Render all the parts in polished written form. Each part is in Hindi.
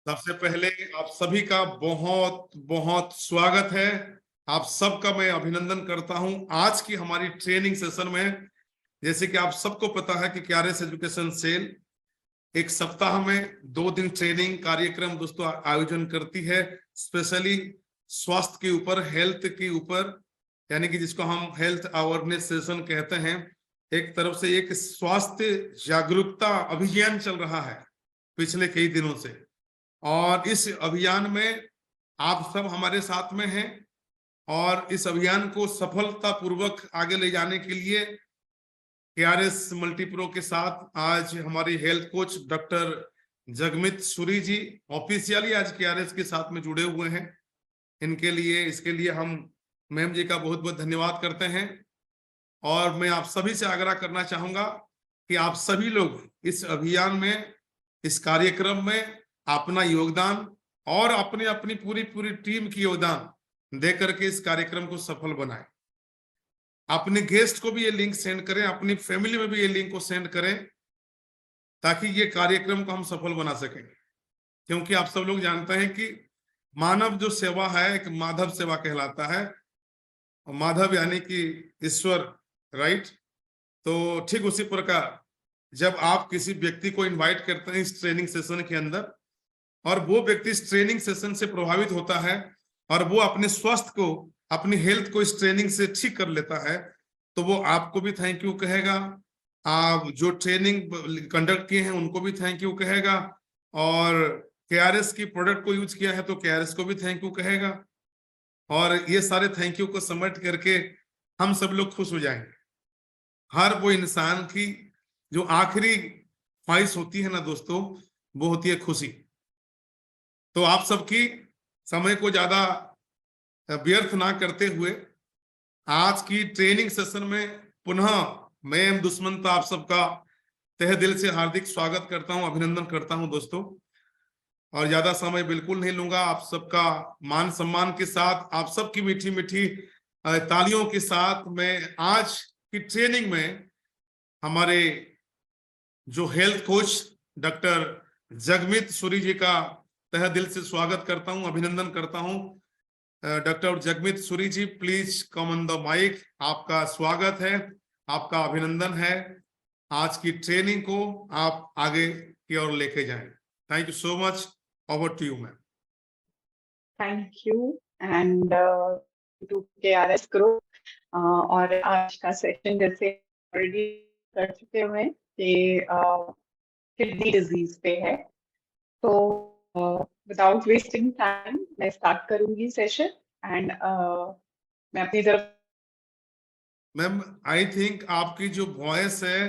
सबसे पहले आप सभी का बहुत बहुत स्वागत है। आप सबका मैं अभिनंदन करता हूं आज की हमारी ट्रेनिंग सेशन में। जैसे कि आप सबको पता है कि क्यारेस एजुकेशन सेल एक सप्ताह में 2 दिन ट्रेनिंग कार्यक्रम दोस्तों आयोजन करती है, स्पेशली स्वास्थ्य के ऊपर, हेल्थ के ऊपर, यानी कि जिसको हम हेल्थ अवेयरनेस सेशन कहते हैं। एक तरफ से एक स्वास्थ्य जागरूकता अभियान चल रहा है पिछले कई दिनों से, और इस अभियान में आप सब हमारे साथ में हैं। और इस अभियान को सफलतापूर्वक आगे ले जाने के लिए केआरएस मल्टीप्रो के साथ आज हमारी health coach doctor Jagmit Suri जी ऑफिशियली आज केआरएस के साथ में जुड़े हुए हैं। इसके लिए हम मैम जी का बहुत बहुत धन्यवाद करते हैं। और मैं आप सभी से आग्रह करना चाहूंगा कि आप सभी लोग इस अभियान में, इस कार्यक्रम में अपना योगदान और अपने अपनी पूरी टीम की योगदान दे करके इस कार्यक्रम को सफल बनाएं। अपने गेस्ट को भी ये लिंक सेंड करें, अपनी फैमिली में भी ये लिंक को सेंड करें, ताकि ये कार्यक्रम को हम सफल बना सकें। क्योंकि आप सब लोग जानते हैं कि मानव जो सेवा है एक माधव सेवा कहलाता है। माधव यानी कि ईश्वर, राइट। तो ठीक उसी प्रकार जब आप किसी व्यक्ति को इनवाइट करते हैं इस ट्रेनिंग सेशन के अंदर, और वो व्यक्ति इस ट्रेनिंग सेशन से प्रभावित होता है और वो अपने स्वास्थ्य को, अपनी हेल्थ को इस ट्रेनिंग से ठीक कर लेता है, तो वो आपको भी थैंक यू कहेगा। आप जो ट्रेनिंग कंडक्ट किए हैं उनको भी थैंक यू कहेगा, और केआरएस की प्रोडक्ट को यूज किया है तो केआरएस को भी थैंक यू कहेगा। और ये सारे थैंक यू को समेट करके हम सब लोग खुश हो जाएंगे। हर वो इंसान की जो आखिरी ख्वाहिश होती है ना दोस्तों, वो होती है खुशी। तो आप सबकी समय को ज्यादा व्यर्थ ना करते हुए आज की ट्रेनिंग सेशन में पुनः मैं दुश्मनता आप सबका तहे दिल से हार्दिक स्वागत करता हूं, अभिनंदन करता हूं दोस्तों। और ज्यादा समय बिल्कुल नहीं लूंगा। आप सबका मान सम्मान के साथ, आप सबकी मीठी मीठी तालियों के साथ मैं आज की ट्रेनिंग में हमारे जो health coach doctor Jagmit Suri जी का तहे दिल से स्वागत करता हूं, अभिनंदन करता हूं। Doctor Jagmit Suri ji, please come on the mic. आपका स्वागत है, आपका अभिनंदन है। आज की ट्रेनिंग को आप आगे की ओर लेके जाएं। Thank you so much. Over to you ma'am. Thank you and to KRS group. और आज का सेशन जैसे ऑलरेडी कर चुके हुए हैं कि किडनी डिजीज पे है, तो विदाउट वेस्टिंग टाइम मैं स्टार्ट करूंगी सेशन। एंड मैं अपनी तरफ मैम आई थिंक आपकी जो वॉइस है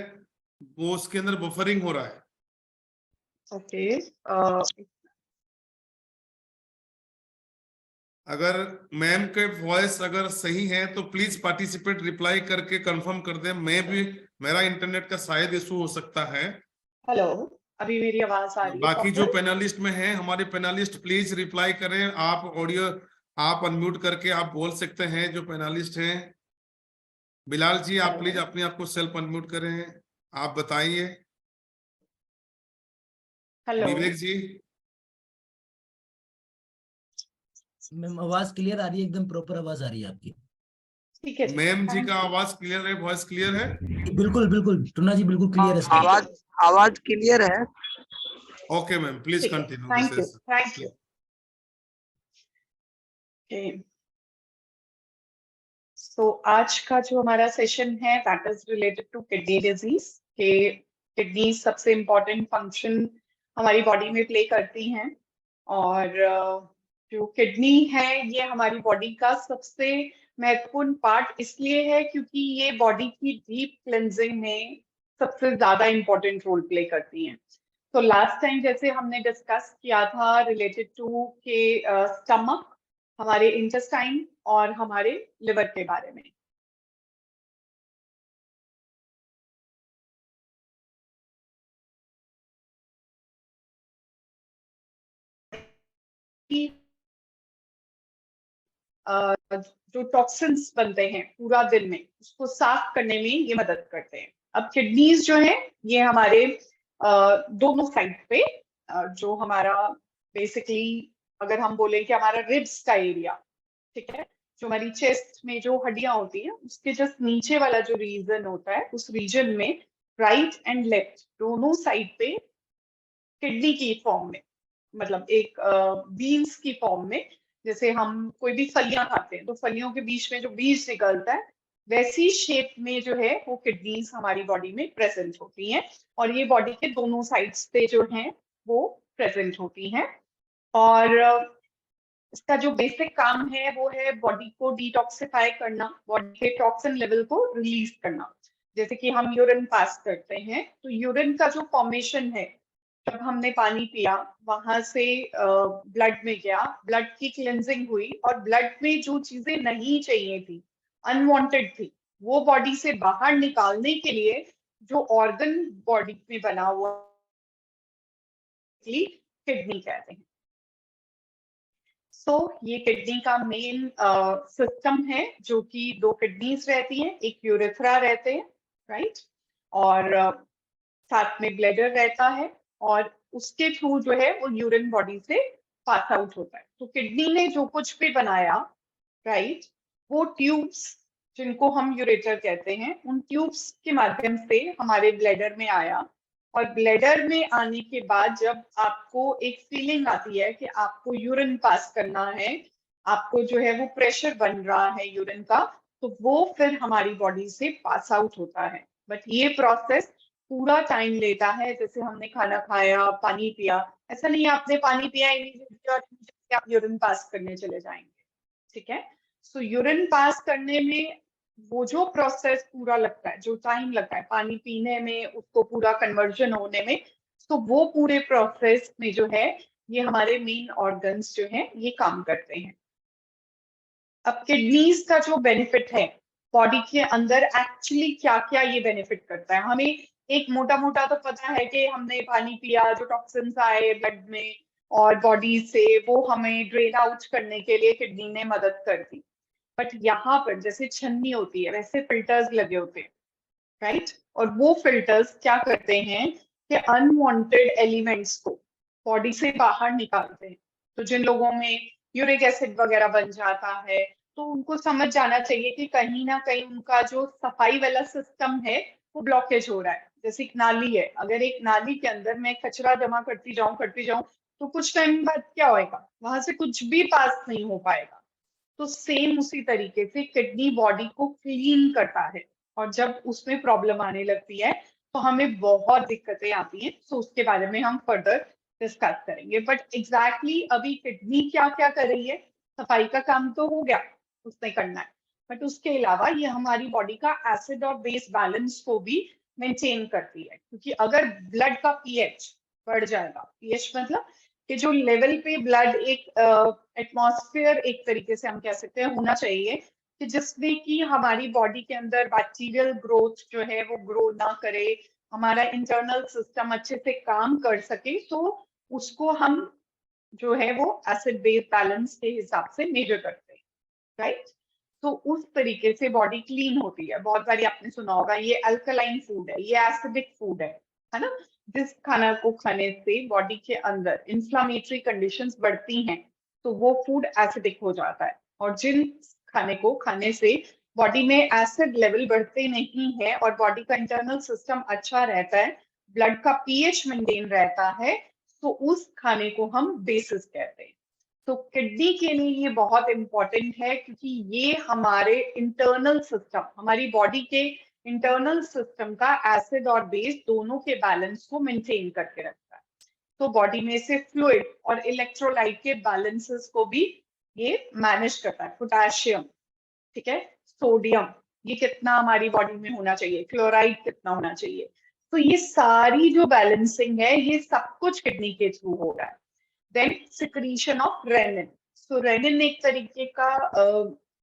वो उसके अंदर बफरिंग हो रहा है। ओके, अगर मैम के वॉइस अगर सही है तो प्लीज पार्टिसिपेट रिप्लाई करके कंफर्म कर दें। मेरा इंटरनेट का शायद इशू हो सकता है। हेलो, अभी मेरी आवाज आ रही है? बाकी जो पैनलिस्ट में हैं, हमारे पैनलिस्ट प्लीज रिप्लाई करें। आप ऑडियो आप अनम्यूट करके आप बोल सकते हैं जो पैनलिस्ट हैं। बिलाल जी आप प्लीज अपने आप को सेल्फ अनम्यूट करें, आप बताइए। हेलो, विवेक जी। मैम आवाज क्लियर आ रही है, एकदम प्रॉपर आवाज आ रही है आपकी। ठीक है मैम जी का आवाज क्लियर है, वॉइस क्लियर है? बिल्कुल बिल्कुल टुन्ना जी, बिल्कुल क्लियर है। आवाज क्लियर है। Okay ma'am, please continue. Thank you. तो आज का जो हमारा सेशन है that is related to kidney disease. के किडनी सबसे इम्पोर्टेंट फंक्शन हमारी बॉडी में प्ले करती हैं, और जो किडनी है ये हमारी बॉडी का सबसे महत्वपूर्ण पार्ट इसलिए है क्योंकि ये बॉडी की डीप क्लेंजिंग में सबसे ज्यादा इम्पोर्टेंट रोल प्ले करती हैं। तो लास्ट टाइम जैसे हमने डिस्कस किया था रिलेटेड टू के स्टमक, हमारे इंटेस्टाइन और हमारे लिवर के बारे में। जो टॉक्सिन्स बनते हैं पूरा दिन में, उसको साफ करने में ये मदद करते हैं। अब किडनीज जो है ये हमारे दोनों साइड पे जो हमारा बेसिकली अगर हम बोले कि हमारा रिब्स का एरिया, ठीक है, जो हमारी चेस्ट में जो हड्डियां होती है उसके जस्ट नीचे वाला जो रीजन होता है, उस रीजन में राइट एंड लेफ्ट दोनों साइड पे किडनी की फॉर्म में, मतलब एक बीन्स की फॉर्म में, जैसे हम कोई भी फलियां खाते हैं तो फलियों के बीच में जो बीज निकलता है, वैसी शेप में जो है वो किडनीज हमारी बॉडी में प्रेजेंट होती हैं। और ये बॉडी के दोनों साइड्स पे जो हैं वो प्रेजेंट होती हैं। और इसका जो बेसिक काम है वो है बॉडी को डिटॉक्सिफाई करना, बॉडी के टॉक्सिन लेवल को रिलीज करना। जैसे कि हम यूरिन पास करते हैं तो यूरिन का जो फॉर्मेशन है, जब हमने पानी पिया वहां से ब्लड में गया, ब्लड की क्लिनजिंग हुई और ब्लड में जो चीजें नहीं चाहिए थी, अनवांटेड थी, वो बॉडी से बाहर निकालने के लिए जो ऑर्गन बॉडी में बना हुआ किडनी कहते हैं। ये किडनी का मेन सिस्टम है, जो कि दो किडनीज रहती हैं, एक यूरेथ्रा रहते हैं, राइट, और साथ में ब्लैडर रहता है, और उसके थ्रू जो है वो यूरिन बॉडी से पास आउट होता है। तो किडनी ने जो कुछ भी बनाया, राइट, वो ट्यूब्स जिनको हम यूरेटर कहते हैं, उन ट्यूब्स के माध्यम से हमारे ब्लैडर में आया। और ब्लैडर में आने के बाद जब आपको एक फीलिंग आती है कि आपको यूरिन पास करना है, आपको जो है वो प्रेशर बन रहा है यूरिन का, तो वो फिर हमारी बॉडी से पास आउट होता है। बट ये प्रोसेस पूरा टाइम लेता है। जैसे हमने खाना खाया, पानी पिया, ऐसा नहीं है आपने पानी पिया इमीडिएटली और immediately आप यूरिन पास करने चले जाएंगे, ठीक है। सो यूरिन पास करने में वो जो प्रोसेस पूरा लगता है, जो टाइम लगता है पानी पीने में, उसको पूरा कन्वर्जन होने में, तो वो पूरे प्रोसेस में जो है ये हमारे मेन ऑर्गन्स जो हैं ये काम करते हैं। अब किडनीज का जो बेनिफिट है बॉडी के अंदर, एक्चुअली क्या क्या ये बेनिफिट करता है, हमें एक मोटा मोटा तो पता है कि हमने पानी पिया, जो टॉक्सिन्स आए ब्लड में और बॉडी से, वो हमें ड्रेन आउट करने के लिए किडनी ने मदद कर दी। बट यहाँ पर जैसे छन्नी होती है वैसे फिल्टर्स लगे होते हैं, राइट, और वो फिल्टर्स क्या करते हैं कि अनवांटेड एलिमेंट्स को बॉडी से बाहर निकालते हैं। तो जिन लोगों में यूरिक एसिड वगैरह बन जाता है, तो उनको समझ जाना चाहिए कि कहीं ना कहीं उनका जो सफाई वाला सिस्टम है वो ब्लॉकेज हो रहा है। जैसे एक नाली है, अगर एक नाली के अंदर मैं कचरा जमा करती जाऊं तो कुछ टाइम बाद क्या होएगा, वहां से कुछ भी पास नहीं हो पाएगा। तो सेम उसी तरीके से किडनी बॉडी को क्लीन करता है, और जब उसमें प्रॉब्लम आने लगती है तो हमें बहुत दिक्कतें आती हैं। तो उसके बारे में हम फर्दर डिस्कस करेंगे। बट एग्जैक्टली अभी किडनी क्या क्या कर रही है, सफाई का काम तो हो गया, उसने करना है, बट उसके अलावा ये हमारी बॉडी का एसिड और बेस बैलेंस को भी मेंटेन करती है। क्योंकि अगर ब्लड का पीएच बढ़ जाएगा, पीएच मतलब कि जो लेवल पे ब्लड एक एटमॉस्फेयर एक तरीके से हम कह सकते हैं होना चाहिए कि जिसमें कि हमारी बॉडी के अंदर बैक्टीरियल ग्रोथ जो है वो ग्रो ना करे, हमारा इंटरनल सिस्टम अच्छे से काम कर सके, तो उसको हम जो है वो एसिड बेस बैलेंस के हिसाब से मेजर करते हैं, राइट। तो उस तरीके से बॉडी क्लीन होती है। बहुत बारी आपने सुना होगा ये अल्कलाइन फूड है, ये एसिडिक फूड है ना। जिस खाना को खाने से बॉडी के अंदर इंफ्लामेटरी कंडीशंस बढ़ती हैं तो वो फूड एसिडिक हो जाता है। और जिन खाने को खाने से बॉडी में एसिड लेवल बढ़ते नहीं है और बॉडी का इंटरनल सिस्टम अच्छा रहता है, ब्लड का पीएच मेंटेन रहता है, तो उस खाने को हम बेसिस कहते हैं। तो किडनी के लिए ये बहुत इंपॉर्टेंट है, क्योंकि ये हमारे इंटरनल सिस्टम, हमारी बॉडी के इंटरनल सिस्टम का एसिड और बेस दोनों के बैलेंस को मेंटेन करके रखता है। तो बॉडी में से फ्लूइड और इलेक्ट्रोलाइट के बैलेंसेस को भी ये मैनेज करता है। पोटेशियम, ठीक है, सोडियम, ये कितना हमारी बॉडी में होना चाहिए, क्लोराइड कितना होना चाहिए, तो ये सारी जो बैलेंसिंग है ये सब कुछ किडनी के थ्रू हो रहा है। Then secretion of renin. So renin एक तरीके का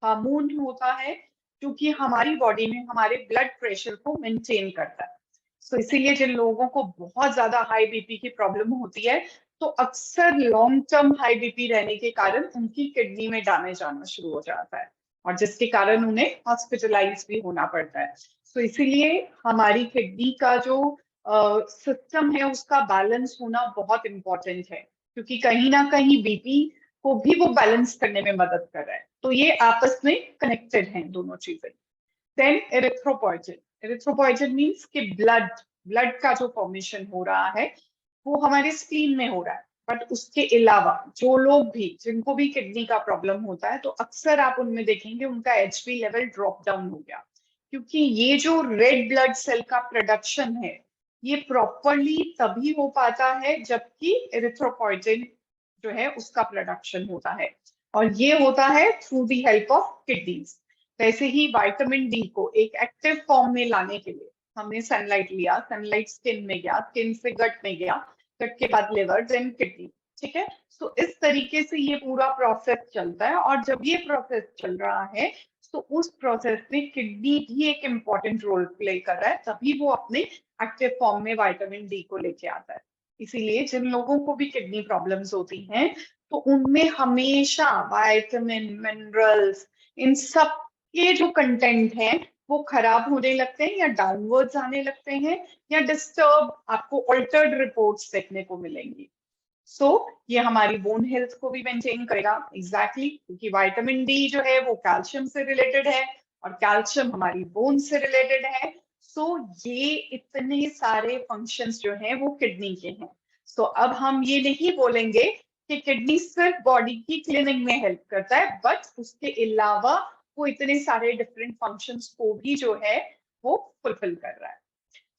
हार्मोन होता है जो कि हमारी बॉडी में हमारे ब्लड प्रेशर को मेंटेन करता है। सो इसीलिए जिन लोगों को बहुत ज्यादा हाई बीपी की प्रॉब्लम होती है, तो अक्सर लॉन्ग टर्म हाई बीपी रहने के कारण उनकी किडनी में डैमेज आना शुरू हो जाता है, और जिसके कारण उन्हें हॉस्पिटलाइज भी होना पड़ता है। सो इसीलिए हमारी किडनी का जो सिस्टम है उसका बैलेंस होना बहुत इंपॉर्टेंट है। क्योंकि कहीं ना कहीं बीपी को भी वो बैलेंस करने में मदद कर रहा है। तो ये आपस में कनेक्टेड हैं दोनों चीजें। देन एरिथ्रोपॉइटिन, एरिथ्रोपॉइटिन मीन्स कि ब्लड का जो फॉर्मेशन हो रहा है वो हमारे स्प्लीन में हो रहा है। बट उसके अलावा जो लोग भी, जिनको भी किडनी का प्रॉब्लम होता है, तो अक्सर आप उनमें देखेंगे उनका एचबी लेवल ड्रॉप डाउन हो गया, क्योंकि ये जो रेड ब्लड सेल का प्रोडक्शन है ये प्रॉपरली तभी हो पाता है जबकि एरिथ्रोपॉइटिन जो है उसका प्रोडक्शन होता है, और ये होता है through the help of kidneys. वैसे ही विटामिन डी को एक एक्टिव फॉर्म में लाने के लिए हमने सनलाइट लिया, सनलाइट स्किन में गया, स्किन से गट में गया, गट के बाद लिवर, देन किडनी। ठीक है, तो इस तरीके से ये पूरा प्रोसेस चलता है, और जब ये प्रोसेस चल रहा है तो उस प्रोसेस में किडनी भी एक इम्पॉर्टेंट रोल प्ले कर रहा है, तभी वो अपने एक्टिव फॉर्म में विटामिन डी को लेके आता है। इसीलिए जिन लोगों को भी किडनी प्रॉब्लम्स होती हैं तो उनमें हमेशा विटामिन, मिनरल्स, इन सब के जो कंटेंट हैं वो खराब होने लगते हैं या डाउनवर्ड्स आने लगते हैं, या डिस्टर्ब, आपको ऑल्टर्ड रिपोर्ट्स देखने को मिलेंगी। सो ये हमारी बोन हेल्थ को भी मेंटेन करेगा, एग्जैक्टली क्योंकि विटामिन डी जो है वो कैल्शियम से रिलेटेड है और कैल्शियम हमारी बोन से रिलेटेड है। सो ये इतने सारे फंक्शंस जो हैं वो किडनी के हैं। सो अब हम ये नहीं बोलेंगे कि किडनी सिर्फ बॉडी की क्लीनिंग में हेल्प करता है, बट उसके अलावा वो इतने सारे डिफरेंट फंक्शंस को भी जो है वो फुलफिल कर रहा है।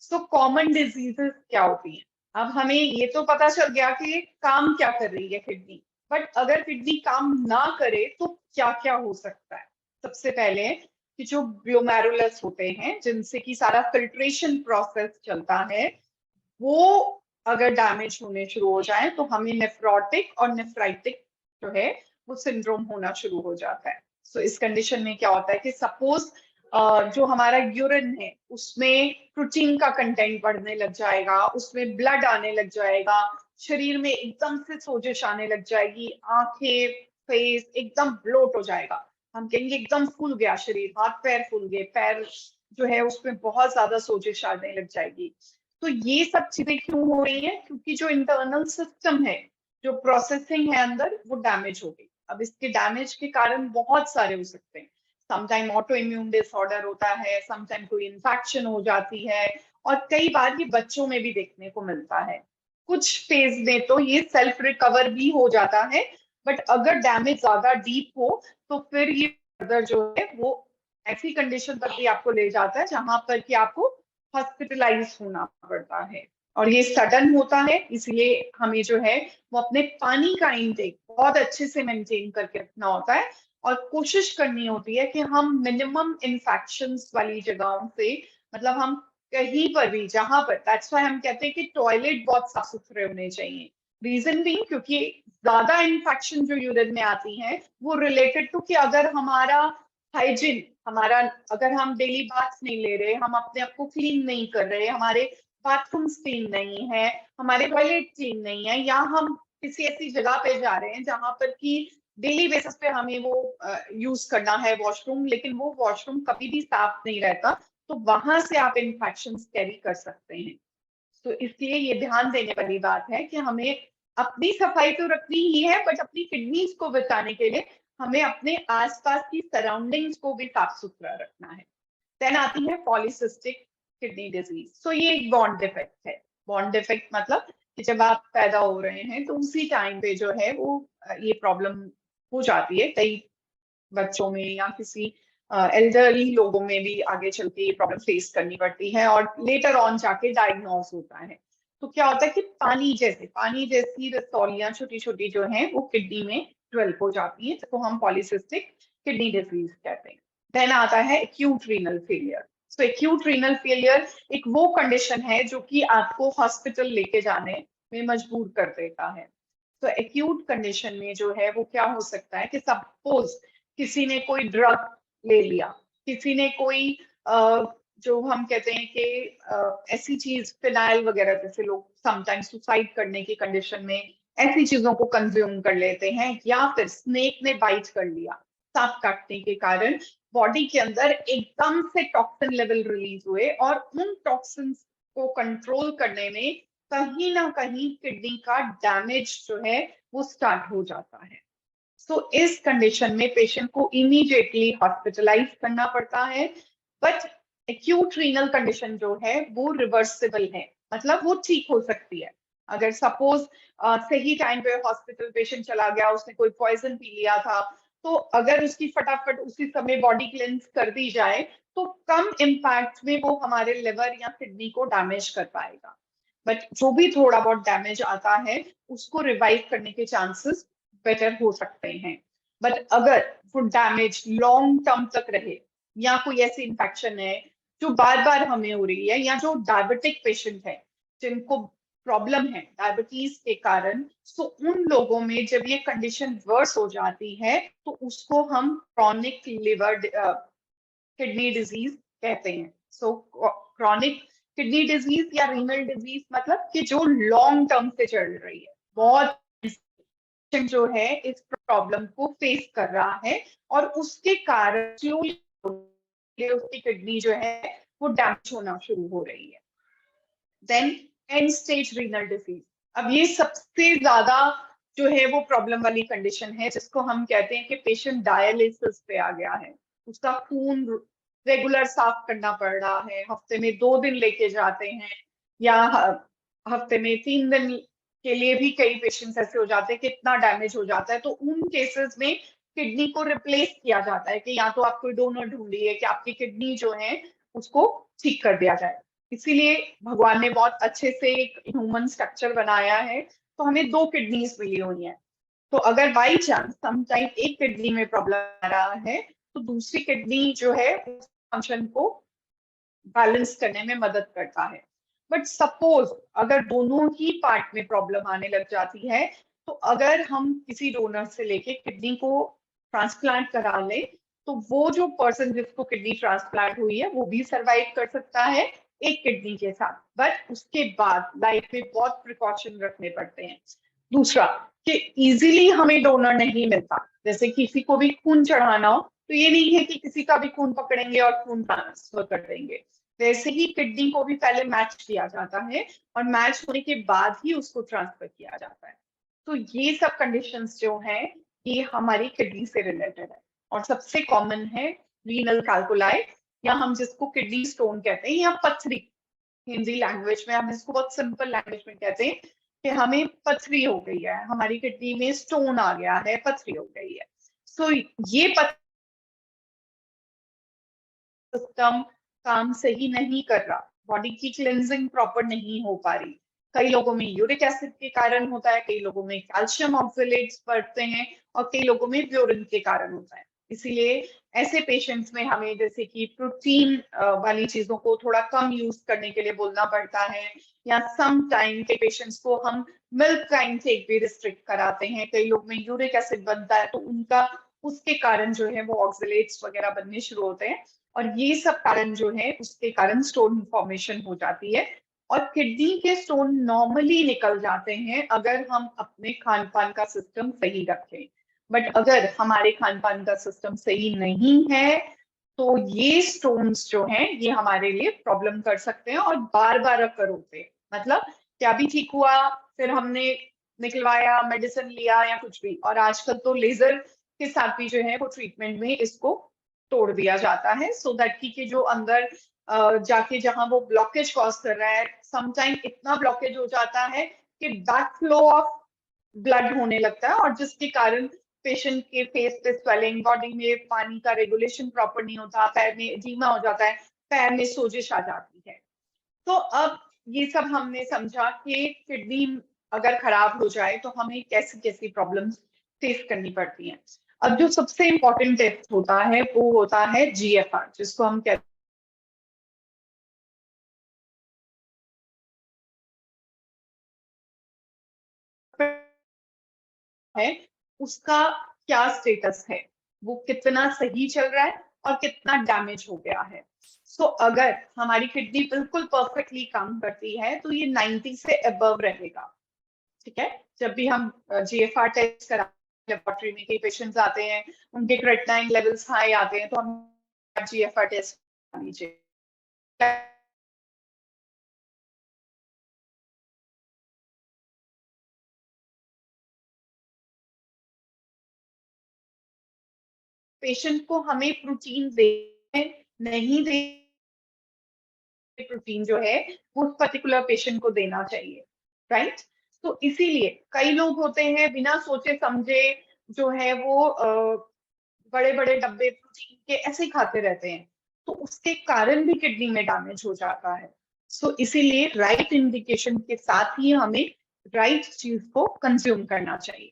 सो कॉमन डिजीजेस क्या होती हैं? अब हमें ये तो पता चल गया कि ये काम क्या कर रही है किडनी, बट अगर किडनी काम ना करे तो क्या क्या हो सकता है? सबसे पहले कि जो ग्लोमेरुलस होते हैं जिनसे कि सारा फिल्ट्रेशन प्रोसेस चलता है, वो अगर डैमेज होने शुरू हो जाए तो हमें नेफ्रोटिक और नेफ्राइटिक जो है वो सिंड्रोम होना शुरू हो जाता है। सो इस कंडीशन में क्या होता है कि सपोज जो हमारा यूरिन है उसमें प्रोटीन का कंटेंट बढ़ने लग जाएगा, उसमें ब्लड आने लग जाएगा, शरीर में एकदम से सोजिश आने लग जाएगी, आंखें, फेस एकदम ब्लोट हो जाएगा, हम कहेंगे एकदम फूल गया शरीर, हाथ पैर फूल गए, पैर जो है उसमें बहुत ज्यादा सोजिश आने लग जाएगी। तो ये सब चीजें क्यों हो रही हैं? क्योंकि जो इंटरनल सिस्टम है, जो प्रोसेसिंग है अंदर, वो डैमेज हो गई। अब इसके डैमेज के कारण बहुत सारे हो सकते हैं। समटाइम ऑटो इम्यून डिसऑर्डर होता है, समटाइम कोई इन्फेक्शन हो जाती है, और कई बार ये बच्चों में भी देखने को मिलता है। कुछ फेज में तो ये सेल्फ रिकवर भी हो जाता है, बट अगर डैमेज ज्यादा डीप हो तो फिर ये फर्दर जो है वो ऐसी कंडीशन तक भी आपको ले जाता है जहां पर कि आपको हॉस्पिटलाइज होना पड़ता है, और ये सडन होता है। इसलिए हमें जो है वो अपने पानी का इंटेक बहुत अच्छे से मेंटेन करके रखना होता है, और कोशिश करनी होती है कि हम मिनिमम इन्फेक्शंस वाली जगहों से, मतलब हम कहीं पर भी जहां पर, दैट्स व्हाई हम कहते हैं कि टॉयलेट बहुत साफ सुथरे होने चाहिए। रीजन भी क्योंकि ज्यादा इन्फेक्शन जो यूरिन में आती हैं वो रिलेटेड टू कि अगर हमारा हाइजीन, हमारा, अगर हम डेली बाथ नहीं ले रहे, हम अपने आप को क्लीन नहीं कर रहे, हमारे बाथरूम्स क्लीन नहीं है, हमारे टॉयलेट क्लीन नहीं है, या हम किसी ऐसी जगह पे जा रहे हैं जहां पर कि डेली बेसिस पे हमें वो यूज करना है वॉशरूम, लेकिन वो वॉशरूम कभी भी साफ नहीं रहता, तो वहां से आप इन्फेक्शन कैरी कर सकते हैं। तो इसलिए ये ध्यान देने वाली बात है कि हमें अपनी सफाई तो रखनी ही है, बट अपनी किडनीज को बचाने के लिए हमें अपने आसपास की सराउंडिंग्स को भी साफ सुथरा रखना है। देन आती है पॉलीसिस्टिक किडनी डिजीज। सो ये एक बॉन्ड डिफेक्ट है। बॉन्ड डिफेक्ट मतलब कि जब आप पैदा हो रहे हैं तो उसी टाइम पे जो है वो ये प्रॉब्लम हो जाती है कई बच्चों में, या किसी एल्डरली लोगों में भी आगे चल के ये प्रॉब्लम फेस करनी पड़ती है, और लेटर ऑन जाके डायग्नोज होता है। तो क्या होता है कि पानी जैसी रसौलियां छोटी छोटी जो हैं वो किडनी में डेवलप हो जाती हैं, तो हम पॉलीसिस्टिक किडनी डिजीज कहते हैं। देन आता है एक्यूट रीनल फेलियर। सो एक्यूट रीनल फेलियर एक वो कंडीशन है जो कि आपको हॉस्पिटल लेके जाने में मजबूर कर देता है। तो एक्यूट कंडीशन में जो है वो क्या हो सकता है कि सपोज किसी ने कोई ड्रग ले लिया, किसी ने कोई जो हम कहते हैं कि ऐसी चीज, फिनाइल वगैरह, जैसे लोग समटाइम्स सुसाइड करने की कंडीशन में ऐसी चीजों को कंज्यूम कर लेते हैं, या फिर स्नेक ने बाइट कर लिया, सांप काटने के कारण बॉडी के अंदर एकदम से टॉक्सिन लेवल रिलीज हुए, और उन टॉक्सिन्स को कंट्रोल करने में कहीं ना कहीं किडनी का डैमेज जो है वो स्टार्ट हो जाता है। सो इस कंडीशन में पेशेंट को इमीडिएटली हॉस्पिटलाइज करना पड़ता है। बट एक्यूट रीनल कंडीशन जो है वो रिवर्सिबल है, मतलब वो ठीक हो सकती है। अगर सपोज सही टाइम पे हॉस्पिटल पेशेंट चला गया, उसने कोई पॉइजन पी लिया था, तो अगर उसकी फटाफट उसी समय बॉडी क्लेंस कर दी जाए तो कम इम्पैक्ट में वो हमारे लिवर या किडनी को डैमेज कर पाएगा। बट जो भी थोड़ा बहुत डैमेज आता है उसको रिवाइव करने के चांसेस बेटर हो सकते हैं। बट अगर वो डैमेज लॉन्ग टर्म तक रहे, या कोई ऐसी इन्फेक्शन है जो बार बार हमें हो रही है, या जो डायबिटिक पेशेंट है जिनको प्रॉब्लम है डायबिटीज के कारण, तो उन लोगों में जब ये कंडीशन वर्स हो जाती है तो उसको हम क्रॉनिक लिवर किडनी डिजीज कहते हैं। सो क्रॉनिक किडनी डिजीज या रीनल डिजीज मतलब कि जो लॉन्ग टर्म से चल रही है, बहुत पेशेंट जो है इस प्रॉब्लम को फेस कर रहा है और उसके कारण स्लोली उसकी किडनी जो है वो डैमेज होना शुरू हो रही है। Then end stage renal disease, अब ये सबसे ज्यादा जो है वो प्रॉब्लम वाली कंडीशन है, जिसको हम कहते हैं कि पेशेंट डायलिसिस पे आ गया है। उसका खून रेगुलर साफ करना पड़ रहा है, हफ्ते में 2 दिन लेके जाते हैं, या हफ्ते में 3 दिन के लिए भी कई पेशेंट्स ऐसे हो जाते हैं कि इतना डैमेज हो जाता है, तो उन केसेस में किडनी को रिप्लेस किया जाता है कि या तो आप कोई डोनर ढूंढिए कि आपकी किडनी जो है उसको ठीक कर दिया जाए। इसीलिए भगवान ने बहुत अच्छे से एक ह्यूमन स्ट्रक्चर बनाया है, तो हमें 2 किडनीज मिली हुई हैं। तो अगर बाई चांस समटाइम एक किडनी में प्रॉब्लम आ रहा है तो दूसरी किडनी जो है उस फंक्शन को बैलेंस करने में मदद करता है। बट सपोज अगर दोनों ही पार्ट में प्रॉब्लम आने लग जाती है, तो अगर हम किसी डोनर से लेके किडनी को ट्रांसप्लांट करा ले तो वो जो पर्सन जिसको किडनी ट्रांसप्लांट हुई है वो भी सरवाइव कर सकता है एक किडनी के साथ। बट उसके बाद लाइफ में बहुत प्रिकॉशन रखने पड़ते हैं। दूसरा कि इजीली हमें डोनर नहीं मिलता, जैसे किसी को भी खून चढ़ाना हो तो ये नहीं है कि किसी का भी खून पकड़ेंगे और खून ट्रांसफर कर देंगे। वैसे ही किडनी को भी पहले मैच किया जाता है और मैच होने के बाद ही उसको ट्रांसफर किया जाता है। तो ये सब कंडीशंस जो हैं ये हमारी किडनी से रिलेटेड है। और सबसे कॉमन है रीनल कैल्कुलाई, या हम जिसको किडनी स्टोन कहते हैं, या पथरी। हिंदी लैंग्वेज में हम इसको बहुत सिंपल लैंग्वेज में कहते हैं कि हमें पथरी हो गई है, हमारी किडनी में स्टोन आ गया है, पथरी हो गई है। सो ये सिस्टम काम सही नहीं कर रहा, बॉडी की क्लेंजिंग प्रॉपर नहीं हो पा रही। कई लोगों में यूरिक एसिड के कारण होता है, कई लोगों में कैल्शियम ऑक्सलेट्स बढ़ते हैं, और कई लोगों में ब्योरिन के कारण होता है। इसीलिए ऐसे पेशेंट्स में हमें जैसे कि प्रोटीन वाली चीजों को थोड़ा कम यूज करने के लिए बोलना पड़ता है, या सम टाइम के पेशेंट्स को हम मिल्क का इंटेक भी रिस्ट्रिक्ट कराते हैं। कई लोग में यूरिक एसिड बनता है तो उनका उसके कारण जो है वो ऑक्सलेट्स वगैरह बनने शुरू होते हैं, और ये सब कारण जो है उसके कारण स्टोन फॉर्मेशन हो जाती है। और किडनी के स्टोन नॉर्मली निकल जाते हैं अगर हम अपने खान पान का सिस्टम सही रखें। बट अगर हमारे खान पान का सिस्टम सही नहीं है तो ये स्टोन्स जो हैं ये हमारे लिए प्रॉब्लम कर सकते हैं और बार बार अकर होते हैं। मतलब क्या भी ठीक हुआ, फिर हमने निकलवाया, मेडिसिन लिया या कुछ भी, और आजकल तो लेजर के साथ भी जो है वो ट्रीटमेंट में इसको तोड़ दिया जाता है, सो दैट कि जो अंदर जाके जहां वो ब्लॉकेज कॉज कर रहा है, समटाइम इतना ब्लॉकेज हो जाता है कि बैक फ्लो ऑफ ब्लड होने लगता है, और जिसके कारण पेशेंट के फेस पे स्वेलिंग, बॉडी में पानी का रेगुलेशन प्रॉपर नहीं होता, पैर में एडीमा हो जाता है, पैर में सोजिश आ जाती है। तो अब ये सब हमने समझा कि किडनी अगर खराब हो जाए तो हमें कैसी कैसी प्रॉब्लम्स फेस करनी पड़ती हैं। अब जो सबसे इम्पोर्टेंट टेस्ट होता है वो होता है जीएफआर, जिसको हम कहते हैं, उसका क्या स्टेटस है, वो कितना सही चल रहा है और कितना डैमेज हो गया है। सो अगर हमारी किडनी बिल्कुल परफेक्टली काम करती है तो ये 90 से अबव रहेगा। ठीक है, जब भी हम जीएफआर टेस्ट करा लेबोरेटरी में, कई पेशेंट्स आते हैं उनके क्रेटिनाइन लेवल्स हाई आते हैं तो हम जीएफआर टेस्ट करा लीजिए। पेशेंट को हमें प्रोटीन दे नहीं दे, प्रोटीन जो है वो उस पर्टिकुलर पेशेंट को देना चाहिए, राइट। तो इसीलिए कई लोग होते हैं बिना सोचे समझे जो है वो बड़े बड़े डब्बे प्रोटीन के ऐसे ही खाते रहते हैं, तो उसके कारण भी किडनी में डैमेज हो जाता है। सो इसीलिए राइट इंडिकेशन के साथ ही हमें राइट चीज को कंज्यूम करना चाहिए।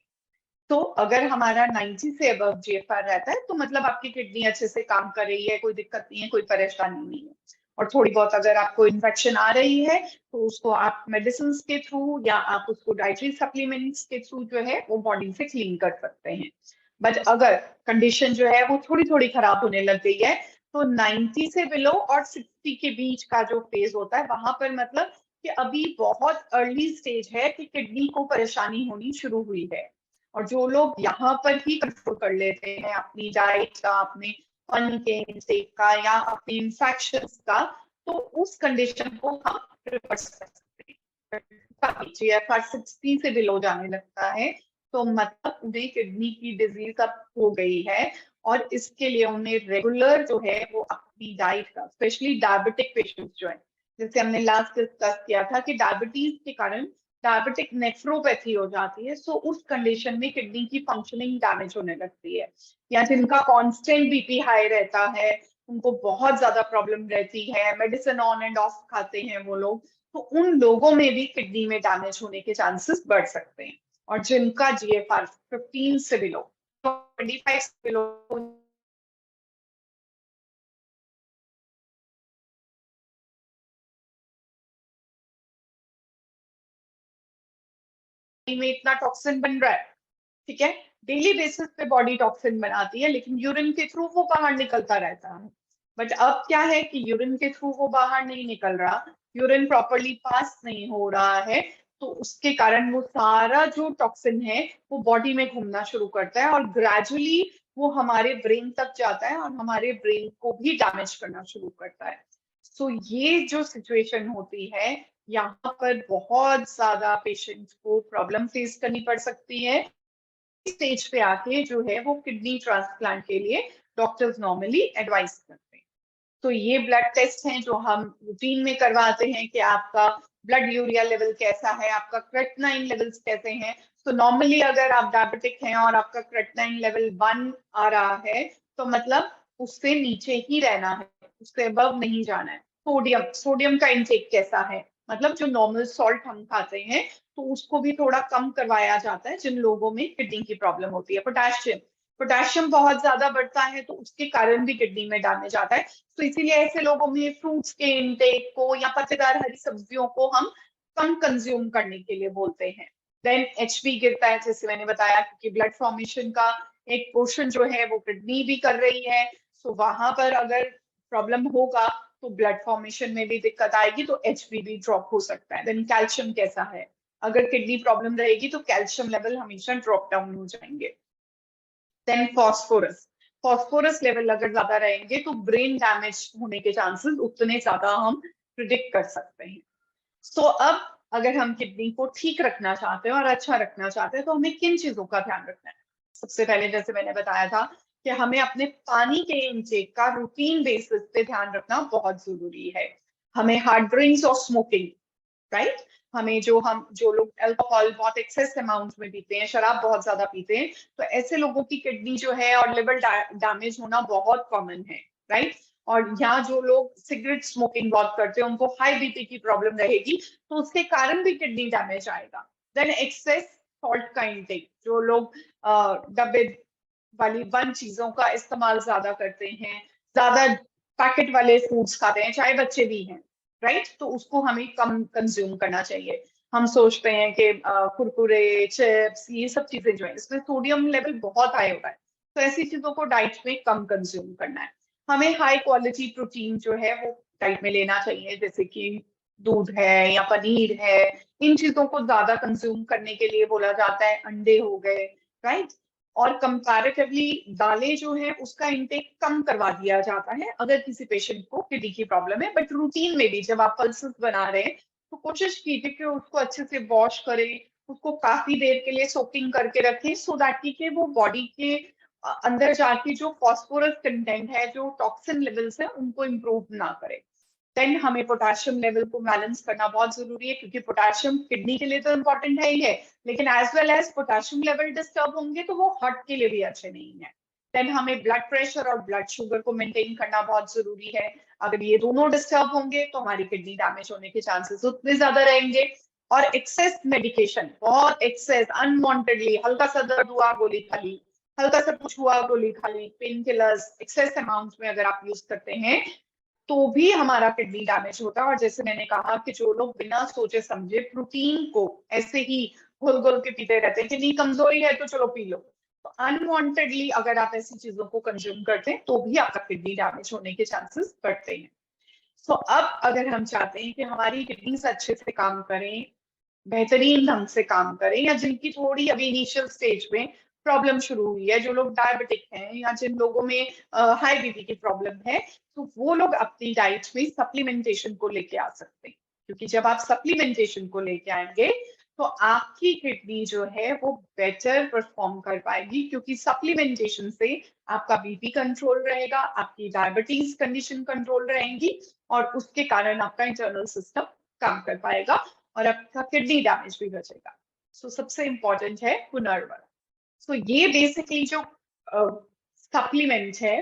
तो अगर हमारा 90 से अबव जीएफआर रहता है तो मतलब आपकी किडनी अच्छे से काम कर रही है, कोई दिक्कत नहीं है, कोई परेशानी नहीं है। और थोड़ी बहुत अगर आपको इन्फेक्शन आ रही है तो उसको आप मेडिसिन के थ्रू या आप उसको डाइटरी सप्लीमेंट्स के थ्रू जो है वो बॉडी से क्लीन कर सकते हैं। बट अगर कंडीशन जो है वो थोड़ी थोड़ी खराब होने लग गई है तो 90 से बिलो और 60 के बीच का जो फेज होता है वहां पर मतलब कि अभी बहुत अर्ली स्टेज है कि किडनी को परेशानी होनी शुरू हुई है। और जो लोग यहाँ पर ही कंट्रोल कर लेते हैं अपनी डाइट का, अपने पानी के इंटेक का या अपने इन्फेक्शंस का, तो उस कंडीशन को हम रिवर्स कर सकते हैं। जीएफआर 60 से बिलो जाने लगता है तो मतलब उन्हें किडनी की डिजीज अब हो गई है और इसके लिए उन्हें रेगुलर जो है वो अपनी डाइट का, स्पेशली डायबिटिक पेशेंट्स जो है, जैसे हमने लास्ट डिस्कस किया था कि डायबिटीज के कारण डायबिटिक नेफ्रोपैथी हो जाती है। सो उस कंडीशन में किडनी की फंक्शनिंग डैमेज होने लगती है। या जिनका कांस्टेंट बीपी हाई रहता है, उनको बहुत ज्यादा प्रॉब्लम रहती है, मेडिसिन ऑन एंड ऑफ खाते हैं वो लोग, तो उन लोगों में भी किडनी में डैमेज होने के चांसेस बढ़ सकते हैं। और जिनका जीएफआर 15 से बिलो, 25 से बिलो में इतना टॉक्सिन बन रहा है, ठीक है, डेली बेसिस पे बॉडी टॉक्सिन बनाती है लेकिन यूरिन के थ्रू वो बाहर निकलता रहता है। बट अब क्या है कि यूरिन के थ्रू वो बाहर नहीं निकल रहा, यूरिन प्रॉपरली पास नहीं हो रहा है, तो उसके कारण वो सारा जो टॉक्सिन है वो बॉडी में घूमना शुरू करता है और ग्रेजुअली वो हमारे ब्रेन तक जाता है और हमारे ब्रेन को भी डैमेज करना शुरू करता है। सो ये जो सिचुएशन होती है, यहाँ पर बहुत ज्यादा पेशेंट्स को प्रॉब्लम फेस करनी पड़ सकती है। स्टेज पे आके जो है वो किडनी ट्रांसप्लांट के लिए डॉक्टर्स नॉर्मली एडवाइस करते हैं। तो ये ब्लड टेस्ट हैं जो हम रूटीन में करवाते हैं कि आपका ब्लड यूरिया लेवल कैसा है, आपका क्रेटिनाइन लेवल्स कैसे हैं। तो नॉर्मली अगर आप डायबिटिक हैं और आपका क्रेटिनाइन लेवल 1 आ रहा है तो मतलब उससे नीचे ही रहना है, उससे अबव नहीं जाना है। सोडियम का इंटेक कैसा है, मतलब जो नॉर्मल सॉल्ट हम खाते हैं तो उसको भी थोड़ा कम करवाया जाता है जिन लोगों में किडनी की प्रॉब्लम होती है। पोटेशियम बहुत ज्यादा बढ़ता है तो उसके कारण भी किडनी में डैमेज आता है। तो इसीलिए ऐसे लोगों में फ्रूट्स के इंटेक को या पत्तेदार हरी सब्जियों को हम कम कंज्यूम करने के लिए बोलते हैं। देन एचबी गिरता है, जैसे मैंने बताया, क्योंकि ब्लड फॉर्मेशन का एक पोर्शन जो है वो किडनी भी कर रही है। तो वहां पर अगर प्रॉब्लम होगा तो ब्लड फॉर्मेशन में भी दिक्कत आएगी, तो एचबी भी ड्रॉप हो सकता है। देन कैल्शियम कैसा है, अगर किडनी प्रॉब्लम रहेगी तो कैल्शियम लेवल हमेशा ड्रॉप डाउन हो जाएंगे। देन फॉस्फोरस लेवल अगर ज्यादा रहेंगे तो ब्रेन डैमेज होने के चांसेस उतने ज्यादा हम प्रिडिक्ट कर सकते हैं। सो अब अगर हम किडनी को ठीक रखना चाहते हैं और अच्छा रखना चाहते हैं तो हमें किन चीजों का ध्यान रखना है? सबसे पहले जैसे मैंने बताया था कि हमें अपने पानी के इंटेक का रूटीन बेसिस पे ध्यान रखना बहुत जरूरी है। हमें हार्ड ड्रिंक्स और स्मोकिंग, राइट, हमें जो लोग अल्कोहल बहुत एक्सेस अमाउंट में पीते हैं, शराब बहुत ज्यादा पीते हैं, तो ऐसे लोगों की किडनी जो है और लिवर डैमेज होना बहुत कॉमन है, राइट। और यहाँ जो लोग सिगरेट स्मोकिंग बहुत करते हैं उनको हाई बीपी की प्रॉब्लम रहेगी, तो उसके कारण भी किडनी डैमेज आएगा। देन एक्सेस सॉल्ट का इंटेक, जो लोग डब्बे वाली बंद चीजों का इस्तेमाल ज्यादा करते हैं, ज्यादा पैकेट वाले फूड्स खाते हैं, चाहे बच्चे भी हैं, राइट, तो उसको हमें कम कंज्यूम करना चाहिए। हम सोचते हैं कि कुरकुरे, चिप्स, ये सब चीजें जो है इसमें सोडियम लेवल बहुत हाई होता है, तो ऐसी चीजों को डाइट में कम कंज्यूम करना है। हमें हाई क्वालिटी प्रोटीन जो है वो डाइट में लेना चाहिए, जैसे कि दूध है या पनीर है, इन चीजों को ज्यादा कंज्यूम करने के लिए बोला जाता है। अंडे हो गए, राइट। और कंपैरेटिवली दालें जो है उसका इंटेक कम करवा दिया जाता है अगर किसी पेशेंट को किडनी की प्रॉब्लम है। बट रूटीन में भी जब आप पल्सेस बना रहे हैं तो कोशिश कीजिए कि उसको अच्छे से वॉश करें, उसको काफी देर के लिए सोकिंग करके रखें, सो दैट कि वो बॉडी के अंदर जाके जो फॉस्फोरस कंटेंट है, जो टॉक्सिन लेवल्स है, उनको इम्प्रूव ना करे। देन हमें पोटेशियम लेवल को बैलेंस करना बहुत जरूरी है, क्योंकि पोटेशियम किडनी के लिए तो इम्पोर्टेंट है ही है, लेकिन as well as potassium level disturb होंगे तो वो हार्ट के लिए भी अच्छे नहीं है। देन हमें ब्लड प्रेशर और ब्लड शुगर को मेंटेन करना बहुत जरूरी है। अगर ये दोनों डिस्टर्ब होंगे तो हमारी किडनी डैमेज होने के चांसेस उतने ज्यादा रहेंगे। और एक्सेस मेडिकेशन, बहुत एक्सेस अनवांटेडली, हल्का सा दर्द हुआ गोली खा ली, हल्का सा कुछ हुआ गोली खा ली, पेन किलर्स एक्सेस अमाउंट में अगर आप यूज करते हैं तो भी हमारा किडनी डैमेज होता है। और जैसे मैंने कहा कि जो लोग बिना सोचे समझे प्रोटीन को ऐसे ही घोल घोल के पीते रहते हैं कि नहीं कमजोरी है तो चलो पी लो, तो अनवांटेडली अगर आप ऐसी चीजों को कंज्यूम करते हैं तो भी आपका किडनी डैमेज होने के चांसेस बढ़ते हैं। सो अब अगर हम चाहते हैं कि हमारी किडनीज अच्छे से काम करें, बेहतरीन ढंग से काम करें, या जिनकी थोड़ी अभी इनिशियल स्टेज में प्रॉब्लम शुरू हुई है, जो लोग डायबिटिक हैं या जिन लोगों में हाई बीपी की प्रॉब्लम है, तो वो लोग अपनी डाइट में सप्लीमेंटेशन को लेके आ सकते हैं। क्योंकि जब आप सप्लीमेंटेशन को लेके आएंगे तो आपकी किडनी जो है वो बेटर परफॉर्म कर पाएगी, क्योंकि सप्लीमेंटेशन से आपका बीपी कंट्रोल रहेगा, आपकी डायबिटीज कंडीशन कंट्रोल रहेगी, और उसके कारण आपका इंटरनल सिस्टम काम कर पाएगा और आपका किडनी डैमेज भी बचेगा। सो सबसे इंपॉर्टेंट है पुनर्वरण। सो ये बेसिकली जो सप्लीमेंट है,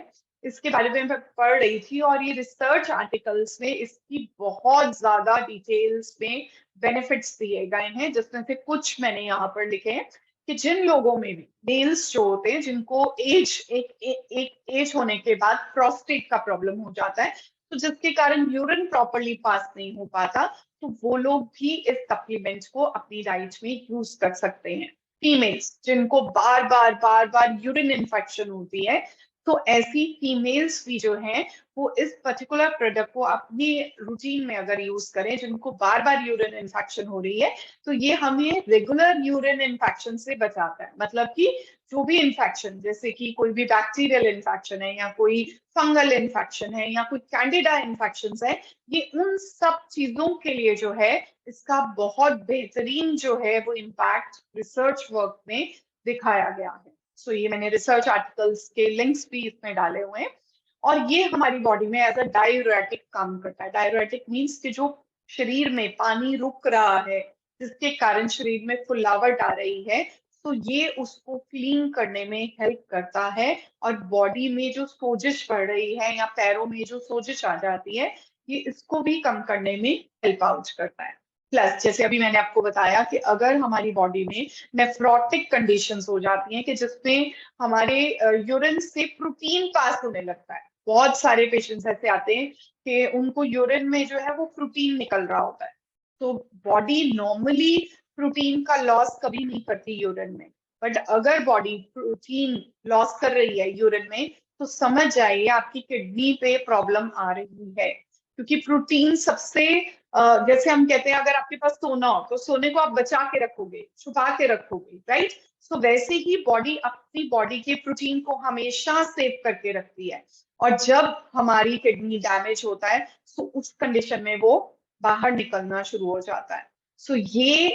इसके बारे में मैं पढ़ रही थी, और ये रिसर्च आर्टिकल्स में इसकी बहुत ज्यादा डिटेल्स में बेनिफिट्स दिए गए हैं, जिसमें से कुछ मैंने यहाँ पर लिखे हैं कि जिन लोगों में भी मेल्स जो होते हैं, जिनको एक एज होने के बाद प्रोस्टेट का प्रॉब्लम हो जाता है, तो जिसके कारण यूरिन प्रॉपरली पास नहीं हो पाता, तो वो लोग भी इस सप्लीमेंट को अपनी डाइट में यूज कर सकते हैं। फीमेल्स जिनको बार बार यूरिन इन्फेक्शन होती है, तो ऐसी फीमेल्स भी जो हैं वो इस पर्टिकुलर प्रोडक्ट को अपनी रूटीन में अगर यूज करें, जिनको बार बार यूरिन इन्फेक्शन हो रही है, तो ये हमें रेगुलर यूरिन इन्फेक्शन से बचाता है। मतलब कि जो भी इन्फेक्शन, जैसे कि कोई भी बैक्टीरियल इन्फेक्शन है, या कोई फंगल इन्फेक्शन है, या कोई कैंडिडा इन्फेक्शन है, ये उन सब चीजों के लिए जो है इसका बहुत बेहतरीन जो है वो इम्पैक्ट रिसर्च वर्क में दिखाया गया है। सो ये मैंने रिसर्च आर्टिकल्स के लिंक्स भी इसमें डाले हुए हैं। और ये हमारी बॉडी में एज अ डायूरेटिक काम करता है। डायूरेटिक मीन्स कि जो शरीर में पानी रुक रहा है, जिसके कारण शरीर में फुलावट आ रही है, तो ये उसको क्लीन करने में हेल्प करता है। और बॉडी में जो सोजिश बढ़ रही है या पैरों में जो सोजिश आ जाती है, ये इसको भी कम करने में हेल्प आउट करता है। प्लस जैसे अभी मैंने आपको बताया कि अगर हमारी बॉडी में नेफ्रोटिक कंडीशंस हो जाती हैं कि जिसमें हमारे यूरिन से प्रोटीन पास होने लगता है, बहुत सारे पेशेंट्स ऐसे आते हैं कि उनको यूरिन में जो है वो प्रोटीन निकल रहा होता है। तो बॉडी नॉर्मली प्रोटीन का लॉस कभी नहीं करती यूरिन में, बट अगर बॉडी प्रोटीन लॉस कर रही है यूरिन में, तो समझ जाइए आपकी किडनी पे प्रॉब्लम आ रही है। क्योंकि प्रोटीन सबसे जैसे हम कहते हैं अगर आपके पास सोना हो तो सोने को आप बचा के रखोगे, छुपा के रखोगे, राइट? सो वैसे ही बॉडी अपनी बॉडी के प्रोटीन को हमेशा सेव करके रखती है। और जब हमारी किडनी डैमेज होता है तो उस कंडीशन में वो बाहर निकलना शुरू हो जाता है। सो ये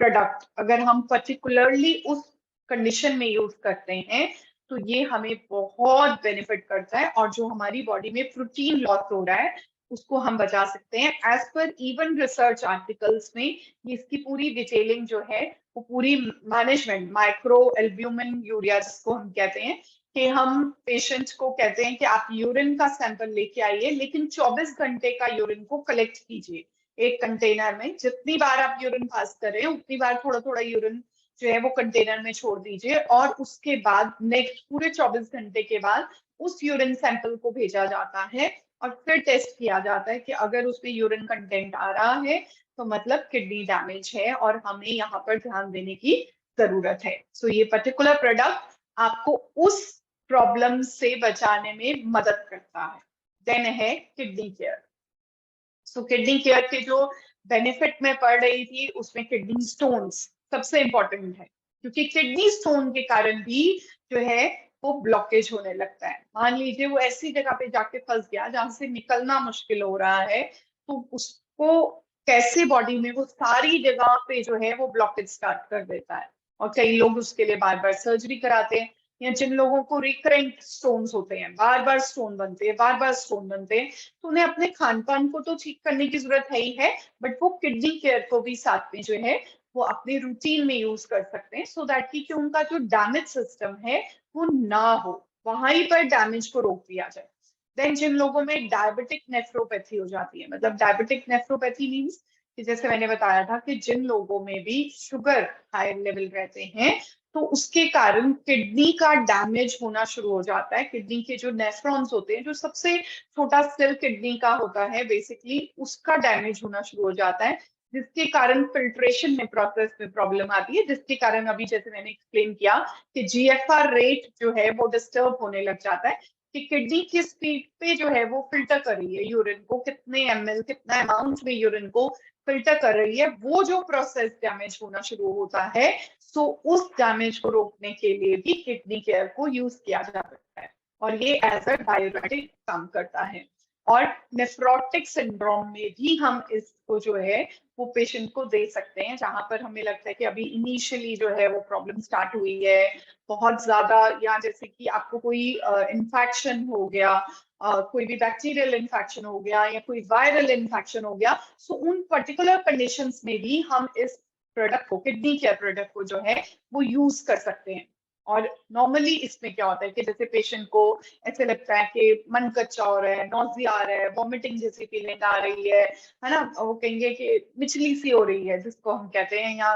प्रोडक्ट अगर हम पर्टिकुलरली उस कंडीशन में यूज करते हैं तो ये हमें बहुत बेनिफिट करता है, और जो हमारी बॉडी में प्रोटीन लॉस हो रहा है उसको हम बचा सकते हैं। As per even research articles में इसकी पूरी डिटेलिंग जो है वो पूरी मैनेजमेंट, माइक्रो एल्ब्यूमिन यूरिया जिसको हम कहते हैं, कि हम पेशेंट को कहते हैं कि आप यूरिन का सैंपल लेके आइए, लेकिन 24 घंटे का यूरिन को कलेक्ट कीजिए एक कंटेनर में। जितनी बार आप यूरिन पास करें उतनी बार थोड़ा थोड़ा यूरिन जो है वो कंटेनर में छोड़ दीजिए, और उसके बाद नेक्स्ट पूरे 24 घंटे के बाद उस यूरिन सैंपल को भेजा जाता है और फिर टेस्ट किया जाता है कि अगर उसमें यूरिन कंटेंट आ रहा है तो मतलब किडनी डैमेज है और हमें यहाँ पर ध्यान देने की जरूरत है। सो ये पर्टिकुलर प्रोडक्ट आपको उस प्रॉब्लम से बचाने में मदद करता है। देन है किडनी केयर। सो किडनी केयर के जो बेनिफिट मैं पढ़ रही थी उसमें किडनी स्टोन्स सबसे इंपॉर्टेंट है, क्योंकि किडनी स्टोन के कारण भी जो है वो ब्लॉकेज होने लगता है। मान लीजिए वो ऐसी जगह पे जाके फंस गया जहां से निकलना मुश्किल हो रहा है, तो उसको कैसे बॉडी में वो सारी जगह पे जो है वो ब्लॉकेज स्टार्ट कर देता है, और कई लोग उसके लिए बार बार सर्जरी कराते हैं। या जिन लोगों को रिकरेंट स्टोन्स होते हैं, बार बार स्टोन बनते हैं, बार बार स्टोन बनते हैं, तो उन्हें अपने खान पान को तो ठीक करने की जरूरत है ही है, बट वो किडनी केयर को भी साथ में जो है वो अपने रूटीन में यूज कर सकते हैं, सो दैट कि उनका जो डैमेज सिस्टम है वो ना हो, वहीं पर डैमेज को रोक दिया जाए। देन जिन लोगों में डायबिटिक नेफ्रोपैथी हो जाती है, मतलब डायबिटिक नेफ्रोपैथी मीन्स कि जैसे मैंने बताया था कि जिन लोगों में भी शुगर हाई लेवल रहते हैं, तो उसके कारण किडनी का डैमेज होना शुरू हो जाता है। किडनी के जो नेफ्रॉन्स होते हैं, जो सबसे छोटा सेल किडनी का होता है बेसिकली, उसका डैमेज होना शुरू हो जाता है, जिसके कारण फिल्ट्रेशन में प्रोसेस में प्रॉब्लम आती है, जिसके कारण अभी जैसे मैंने एक्सप्लेन किया कि जीएफआर रेट जो है वो डिस्टर्ब होने लग जाता है, कि किडनी किस स्पीड पे जो है वो फिल्टर कर रही है यूरिन को, कितने एमएल कितना अमाउंट में यूरिन को फिल्टर कर रही है, वो जो प्रोसेस डैमेज होना शुरू होता है, सो उस डैमेज को रोकने के लिए भी किडनी केयर को यूज किया जा सकता है, और ये एज अ डायरेटिक काम करता है। और नेफ्रोटिक सिंड्रोम में भी हम इसको जो है वो पेशेंट को दे सकते हैं, जहां पर हमें लगता है कि अभी इनिशियली जो है वो प्रॉब्लम स्टार्ट हुई है बहुत ज्यादा, या जैसे कि आपको कोई इन्फेक्शन हो गया, कोई भी बैक्टीरियल इन्फेक्शन हो गया या कोई वायरल इन्फेक्शन हो गया, सो उन पर्टिकुलर कंडीशंस में भी हम इस प्रोडक्ट को, किडनी केयर प्रोडक्ट को जो है वो यूज कर सकते हैं। और नॉर्मली इसमें क्या होता है कि जैसे पेशेंट को ऐसे लगता है कि मन कच्चा हो रहा है, नॉजिया आ रहा है, वॉमिटिंग जैसी फीलिंग आ रही है ना, वो कहेंगे कि मिचली सी हो रही है जिसको हम कहते हैं, या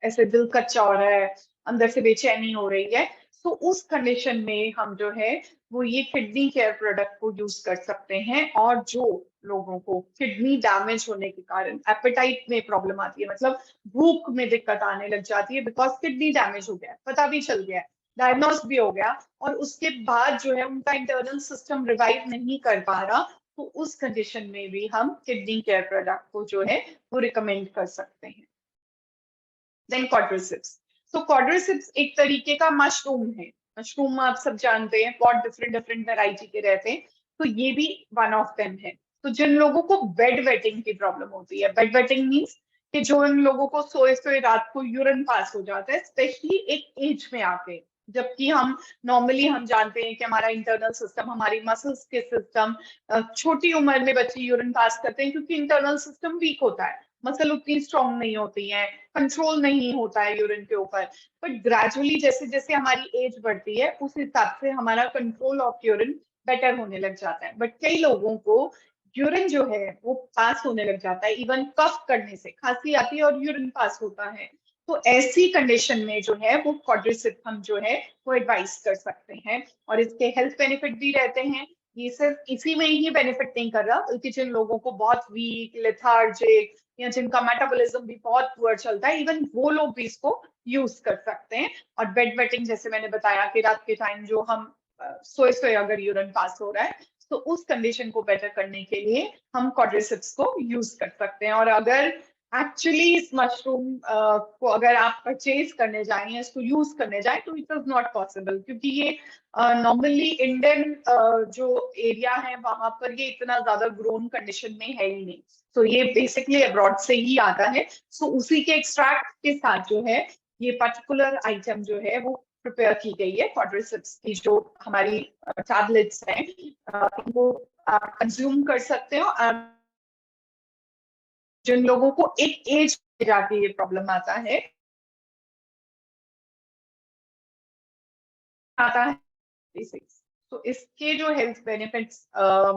ऐसे दिल कच्चा हो रहा है, अंदर से बेचैनी हो रही है, तो उस कंडीशन में हम जो है वो ये किडनी केयर प्रोडक्ट को यूज कर सकते हैं। और जो लोगों को किडनी डैमेज होने के कारण एपेटाइट में प्रॉब्लम आती है, मतलब भूख में दिक्कत आने लग जाती है, बिकॉज किडनी डैमेज हो गया है, पता भी चल गया है, डायग्नोस भी हो गया, और उसके बाद जो है उनका इंटरनल सिस्टम रिवाइव नहीं कर पा रहा, तो उस कंडीशन में भी हम किडनी केयर प्रोडक्ट को जो है वो रिकमेंड कर सकते हैं। Then quadriceps. तो क्वाड्रिसेप्स एक तरीके का मशरूम है। मशरूम आप सब जानते हैं, बहुत डिफरेंट डिफरेंट वैरायटी के रहते हैं, तो ये भी वन ऑफ देम है। तो जिन लोगों को बेड वेटिंग की प्रॉब्लम होती है, बेड वेटिंग मीन्स कि जो इन लोगों को सोए सोए रात को यूरिन पास हो जाता है, स्पेशली एक एज में आके, जबकि हम नॉर्मली हम जानते हैं कि हमारा इंटरनल सिस्टम, हमारी मसल्स के सिस्टम, छोटी उम्र में बच्चे यूरिन पास करते हैं क्योंकि इंटरनल सिस्टम वीक होता है, मसल उतनी स्ट्रांग नहीं होती है, कंट्रोल नहीं होता है यूरिन के ऊपर। बट ग्रेजुअली जैसे जैसे हमारी एज बढ़ती है, उस हिसाब से हमारा कंट्रोल ऑफ यूरिन बेटर होने लग जाता है। बट कई लोगों को यूरिन जो है वो पास होने लग जाता है, इवन कफ करने से, खांसी आती है और यूरिन पास होता है, तो ऐसी कंडीशन में जो है वो क्वाड्रिसेप हम जो है वो एडवाइस कर सकते हैं। और इसके हेल्थ बेनिफिट भी रहते हैं। ये सिर्फ इसी में ही बेनिफिट नहीं कर रहा, बल्कि जिन लोगों को बहुत वीक, लेथार्जिक, या जिनका मेटाबॉलिज्म भी बहुत पुअर चलता है, इवन वो लोग भी इसको यूज कर सकते हैं। और बेड वेटिंग जैसे मैंने बताया कि रात के टाइम जो हम सोए सोए अगर यूरिन पास हो रहा है, तो उस कंडीशन को बेटर करने के लिए हम क्वाड्रिसेप्स को यूज कर सकते हैं। और अगर एक्चुअली इस मशरूम को अगर आप परचेज करने जाएं या इसको यूज करने जाएं, तो इट इज नॉट पॉसिबल, क्योंकि ये नॉर्मली इंडियन जो एरिया है वहां पर ये इतना ज्यादा ग्रोन कंडीशन में है ही नहीं, तो ये बेसिकली अब्रॉड से ही आता है। सो उसी के एक्सट्रैक्ट के साथ जो है ये पर्टिकुलर आइटम जो है वो प्रिपेयर की गई है। क्वाड्रिसेप्स की जो हमारी टैबलेट्स हैं, इनको आप कंज्यूम कर सकते हो। जिन लोगों को एक एज में जाके ये प्रॉब्लम आता है तो इसके जो हेल्थ बेनिफिट्स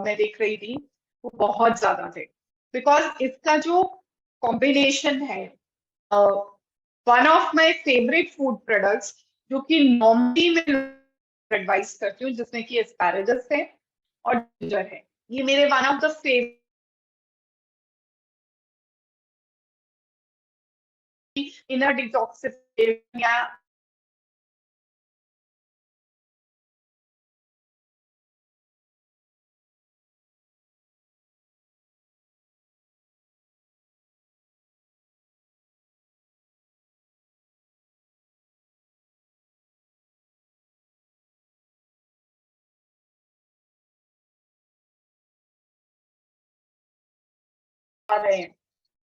मैं देख रही थी वो बहुत ज्यादा थे, बिकॉज इसका जो कॉम्बिनेशन है, one of my favourite food products जो कि नॉर्मली मैं एडवाइस करती हूँ, जिसमें कि एस्पैरागस है और जिंजर है, ये मेरे one of the favourite inner detoxification या आ रहे हैं,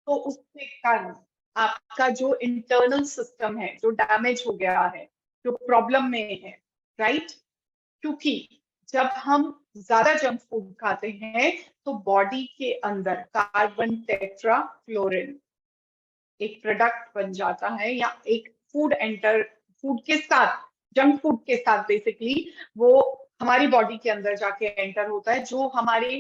तो उसके कारण आपका जो इंटरनल सिस्टम है जो डैमेज हो गया है, जो प्रॉब्लम में है, राइट? क्योंकि जब हम ज्यादा जंक फूड खाते हैं तो बॉडी के अंदर कार्बन टेट्राफ्लोरिन एक प्रोडक्ट बन जाता है, या एक फूड के साथ, जंक फूड के साथ बेसिकली वो हमारी बॉडी के अंदर जाके एंटर होता है, जो हमारे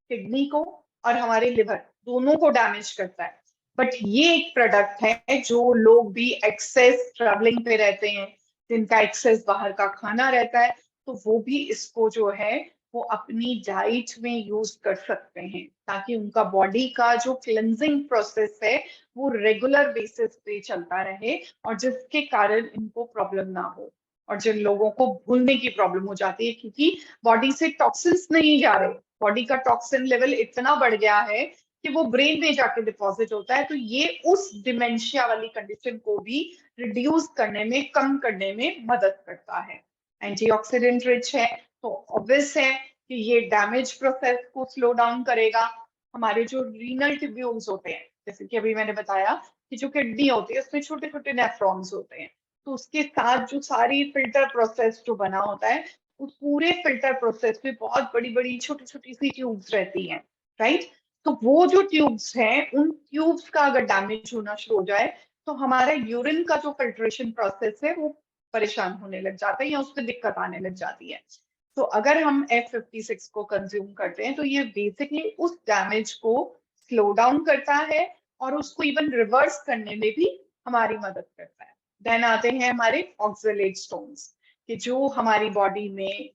किडनी को और हमारे लिवर दोनों को डैमेज करता है। बट ये एक प्रोडक्ट है जो लोग भी एक्सेस ट्रैवलिंग पे रहते हैं, जिनका एक्सेस बाहर का खाना रहता है, तो वो भी इसको जो है वो अपनी डाइट में यूज कर सकते हैं, ताकि उनका बॉडी का जो क्लेंजिंग प्रोसेस है वो रेगुलर बेसिस पे चलता रहे, और जिसके कारण इनको प्रॉब्लम ना हो। और जिन लोगों को भूलने की प्रॉब्लम हो जाती है, क्योंकि बॉडी से टॉक्सिन्स नहीं जा रहे, बॉडी का टॉक्सिन लेवल इतना बढ़ गया है कि वो ब्रेन में जाके डिपॉजिट होता है, तो ये उस डिमेंशिया वाली कंडीशन को भी रिड्यूस करने में, कम करने में मदद करता है। एंटीऑक्सीडेंट रिच है, तो ऑब्वियस है कि ये डैमेज प्रोसेस को स्लो डाउन करेगा। हमारे जो रीनल ट्यूब्यूल्स होते हैं, जैसे कि अभी मैंने बताया कि जो किडनी होती है उसमें छोटे छोटे नेफ्रॉन्स होते हैं, तो उसके साथ जो सारी फिल्टर प्रोसेस जो बना होता है, उस पूरे फिल्टर प्रोसेस में बहुत बड़ी बड़ी छोटी छोटी सी ट्यूब्स रहती हैं, राइट? तो वो जो ट्यूब्स हैं, उन ट्यूब्स का अगर डैमेज होना शुरू हो जाए तो हमारा यूरिन का जो फिल्ट्रेशन प्रोसेस है वो परेशान होने लग जाता है, या उसमें दिक्कत आने लग जाती है। तो अगर हम F56 को कंज्यूम करते हैं तो ये बेसिकली उस डैमेज को स्लो डाउन करता है और उसको इवन रिवर्स करने में भी हमारी मदद करता है। देन आते हैं हमारे ऑक्सलेट स्टोन्स, कि जो हमारी बॉडी में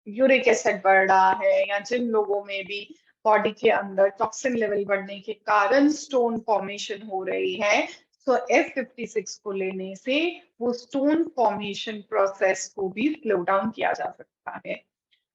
यूरिक एसिड बढ़ रहा है, या जिन लोगों में भी बॉडी के अंदर टॉक्सिन लेवल बढ़ने के कारण स्टोन फॉर्मेशन हो रही है, तो F56 को लेने से वो स्टोन फॉर्मेशन प्रोसेस को भी स्लो डाउन किया जा सकता है।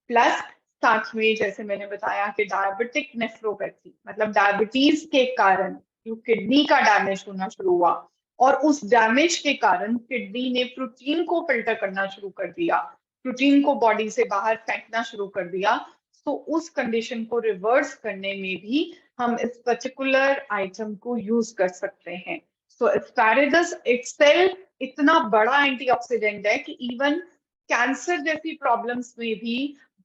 प्लस साथ में जैसे मैंने बताया कि डायबिटिक नेफ्रोपैथी, मतलब डायबिटीज के कारण जो किडनी का डैमेज होना शुरू हुआ, और उस डैमेज के कारण किडनी ने प्रोटीन को फिल्टर करना शुरू कर दिया, प्रोटीन को बॉडी से बाहर फेंकना शुरू कर दिया, तो उस कंडीशन को रिवर्स करने में भी हम इस पर्टिकुलर आइटम को यूज कर सकते हैं। सो एस्पैरेगस इटसेल्फ इतना बड़ा एंटीऑक्सीडेंट है कि इवन कैंसर जैसी प्रॉब्लम्स में भी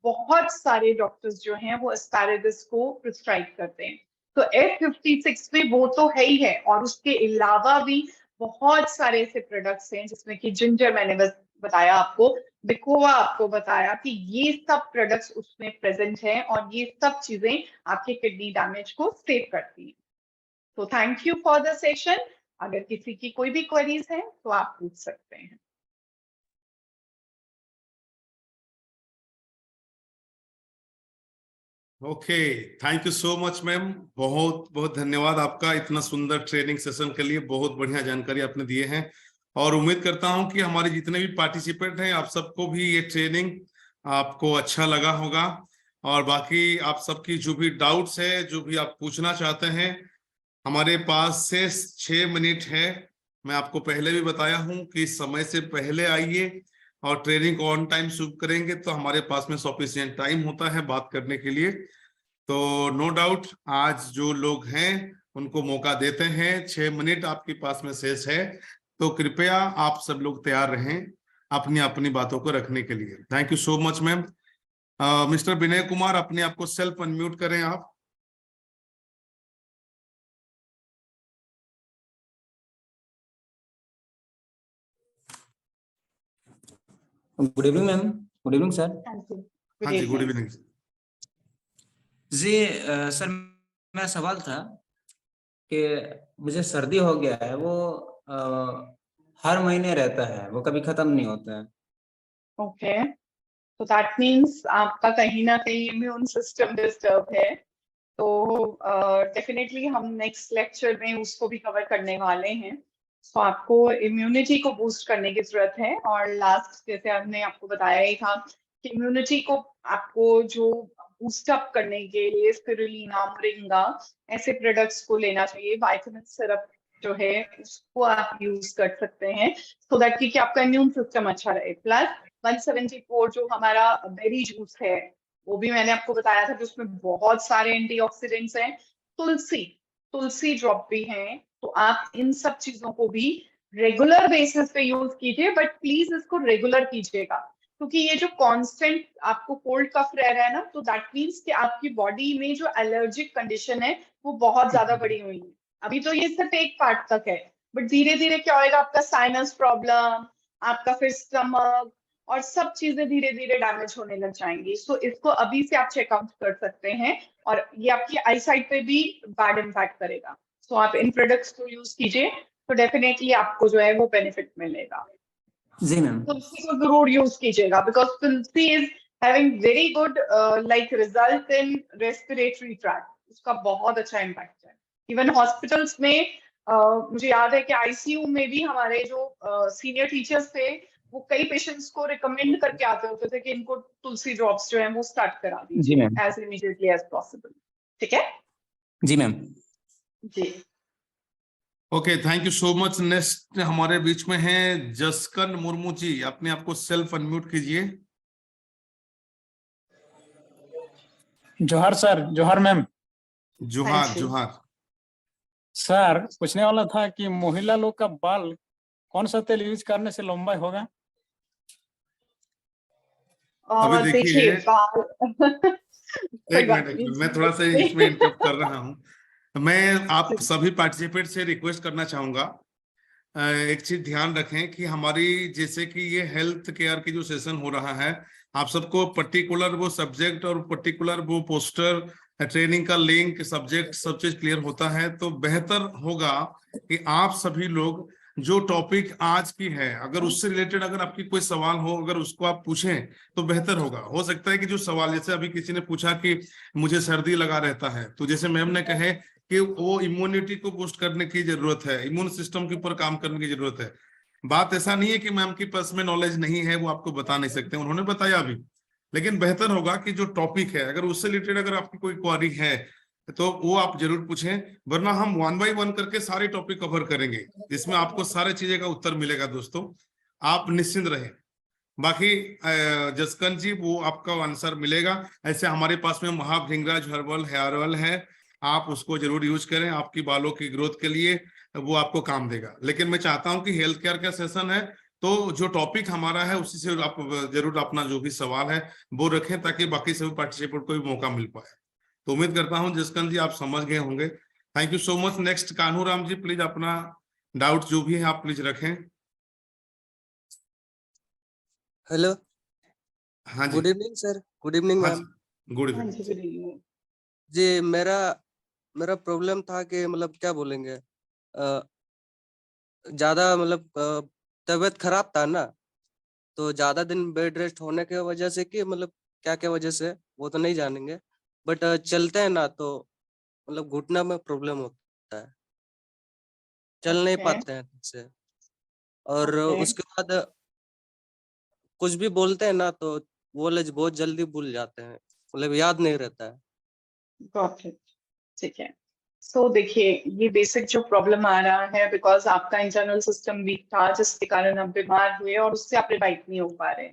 बहुत सारे डॉक्टर्स जो हैं वो एस्पैरेगस को प्रिस्क्राइब करते हैं। तो F56 में वो तो है ही है, और उसके अलावा भी बहुत सारे ऐसे प्रोडक्ट्स हैं, जिसमें कि जिंजर मैंने बस बताया आपको, बिकोवा आपको बताया, कि ये सब प्रोडक्ट्स उसमें प्रेजेंट हैं, और ये सब चीजें आपके किडनी डैमेज को सेव करती हैं। तो thank you for the session. अगर किसी की कोई भी क्वेरीज है तो आप पूछ सकते हैं। Okay, thank you so much ma'am, बहुत बहुत धन्यवाद आपका इतना सुंदर ट्रेनिंग सेशन के लिए। बहुत बढ़िया जानकारी आपने दिए हैं, और उम्मीद करता हूं कि हमारे जितने भी पार्टिसिपेंट हैं आप सबको भी ये ट्रेनिंग आपको अच्छा लगा होगा। और बाकी आप सबकी जो भी डाउट्स है, जो भी आप पूछना चाहते हैं, हमारे पास से 6 मिनट है। मैं आपको पहले भी बताया हूं कि समय से पहले आइए, और ट्रेनिंग को ऑन टाइम शुरू करेंगे तो हमारे पास में सफिशिएंट टाइम होता है बात करने के लिए। तो नो डाउट आज जो लोग हैं उनको मौका देते हैं। 6 मिनट आपके पास में शेष है, तो कृपया आप सब लोग तैयार रहें अपनी अपनी बातों को रखने के लिए। Thank you so much ma'am. Mister Vinay Kumar, अपने आप को सेल्फ अनम्यूट करें आप। Good evening ma'am. Good evening sir. हाँ जी, गुड इवनिंग जी सर, मेरा सवाल था कि मुझे सर्दी हो गया है, वो हर महीने रहता है, वो कभी खत्म नहीं होता है। ओके, तो दैट मीन्स आपका कहीं ना कहीं इम्यून सिस्टम डिस्टर्ब है। तो डेफिनेटली हम नेक्स्ट लेक्चर में उसको भी कवर करने वाले हैं। तो आपको इम्यूनिटी को बूस्ट करने की जरूरत है, और लास्ट जैसे हमने आपको बताया ही था कि इम्यूनिटी को आपको जो बूस्ट अप करने के लिए स्पिरुलिना, मोरिंगा ऐसे प्रोडक्ट्स को लेना चाहिए। विटामिन सिरप जो है उसको आप यूज कर सकते हैं, सो दैट कि आपका इम्यून सिस्टम अच्छा रहे। प्लस 174 जो हमारा बेरी जूस है, वो भी मैंने आपको बताया था कि उसमें बहुत सारे एंटीऑक्सीडेंट्स हैं। तुलसी, तुलसी ड्रॉप भी है, तो आप इन सब चीजों को भी रेगुलर बेसिस पे यूज कीजिए, बट प्लीज इसको रेगुलर कीजिएगा। क्योंकि ये जो कांस्टेंट आपको कोल्ड कफ रह रहा है ना, तो दैट मीन्स कि आपकी बॉडी में जो एलर्जिक कंडीशन है वो बहुत ज्यादा बढ़ी हुई है। अभी तो ये सिर्फ एक पार्ट तक है, बट धीरे धीरे क्या होएगा, आपका साइनस प्रॉब्लम, आपका फिर स्टमक और सब चीजें धीरे धीरे डैमेज होने लग जाएंगी। सो इसको अभी से आप चेकआउट कर सकते हैं, और ये आपकी आई साइट पे भी बैड इम्पैक्ट करेगा। सो आप इन प्रोडक्ट्स को यूज कीजिए, तो डेफिनेटली आपको जो है वो बेनिफिट मिलेगा। जी मैम। तुलसी को जरूर यूज कीजिएगा, because Tulsi is having very good like result in respiratory tract, उसका बहुत अच्छा इम्पैक्ट है। इवन हॉस्पिटल्स में मुझे याद है कि आईसीयू में भी हमारे जो सीनियर टीचर्स थे, वो कई पेशेंट्स को रिकमेंड करके आते होते थे कि इनको तुलसी ड्रॉप्स जो है वो स्टार्ट करा जी दीजिए ma'am. As immediately as possible. ठीक है जी मैम। जी। Okay, thank you so much. Next हमारे बीच में है जसकन मुर्मू जी, अपने आप को सेल्फ अनम्यूट कीजिए। जोहार सर। जोहार मैम। जोहार जी। जोहार। सर पूछने वाला था कि महिला लोग का बाल कौन सा तेल यूज करने से लंबा होगा? अभी और देखिए देखिए, बाल कोई एक बात मिनट नहीं मैं थोड़ा सा इसमें इंटरप्ट कर रहा हूं। मैं आप सभी पार्टिसिपेंट से रिक्वेस्ट करना चाहूंगा, एक चीज ध्यान रखें कि हमारी जैसे कि ये हेल्थ केयर की जो सेशन हो रहा है, आप सबको पर्टिकुलर वो सब्जेक्ट और पर्टिकुलर वो पोस्टर, ट्रेनिंग का लिंक, सब्जेक्ट, सब चीज क्लियर होता है। तो बेहतर होगा कि आप सभी लोग जो टॉपिक आज की है, अगर उससे रिलेटेड अगर आपकी कोई सवाल हो, अगर उसको आप पूछें तो बेहतर होगा। हो सकता है कि जो सवाल, जैसे अभी किसी ने पूछा कि मुझे सर्दी लगा रहता है, तो जैसे मैम ने कहे कि वो इम्यूनिटी को बूस्ट करने की जरूरत है, इम्यून सिस्टम के ऊपर काम करने की जरूरत है। बात ऐसा नहीं है कि मैम के पास में नॉलेज नहीं है, वो आपको बता नहीं सकते, उन्होंने बताया भी। लेकिन बेहतर होगा कि जो टॉपिक है, अगर उससे रिलेटेड अगर आपकी कोई क्वारी है तो वो आप जरूर पूछें, वरना हम 1 बाय 1 करके सारे टॉपिक कवर करेंगे, जिसमें आपको सारे चीजें का उत्तर मिलेगा। दोस्तों आप निश्चिंत रहें। बाकी जसकन जी, वो आपका आंसर मिलेगा। ऐसे हमारे पास में महाभृंगराज हर्बल हेयर ऑयल है, आप उसको जरूर यूज करें आपकी बालों की ग्रोथ के लिए, वो आपको काम देगा। लेकिन मैं चाहता हूं कि हेल्थ केयर का सेशन है, तो जो टॉपिक हमारा है उसी से आप जरूर अपना जो भी सवाल है वो रखें, ताकि बाकी सभी पार्टिसिपेंट को भी मौका मिल पाए। तो उम्मीद करता हूं जसकन जी आप समझ गए होंगे। Thank you so much. Next Kanhu Ram ji, please अपना डाउट जो भी है आप प्लीज रखें। हेलो, हाँ जी। Good evening sir. Good evening हाँ मैम। गुड हाँ इवनिंग। जी, good evening। जी मेरा प्रॉब्लम था कि मतलब क्या बोलेंगे, ज्यादा मतलब तबीयत खराब था ना, तो ज्यादा दिन बेड रेस्ट होने की वजह से, कि मतलब क्या क्या वजह से वो तो नहीं जानेंगे, बट चलते हैं ना तो मतलब घुटना में प्रॉब्लम होता है, चल नहीं ओके पाते हैं ठीक से। और ओके उसके बाद कुछ भी बोलते हैं ना तो वो लोग बहुत जल्दी भूल जाते हैं, मतलब याद नहीं रहता है। Got it. ठीक है। सो देखिए, ये बेसिक जो प्रॉब्लम आ रहा है, बिकॉज आपका इंटरनल सिस्टम वीक था, जिसके कारण आप बीमार हुए और उससे आप रिवाइव नहीं हो पा रहे।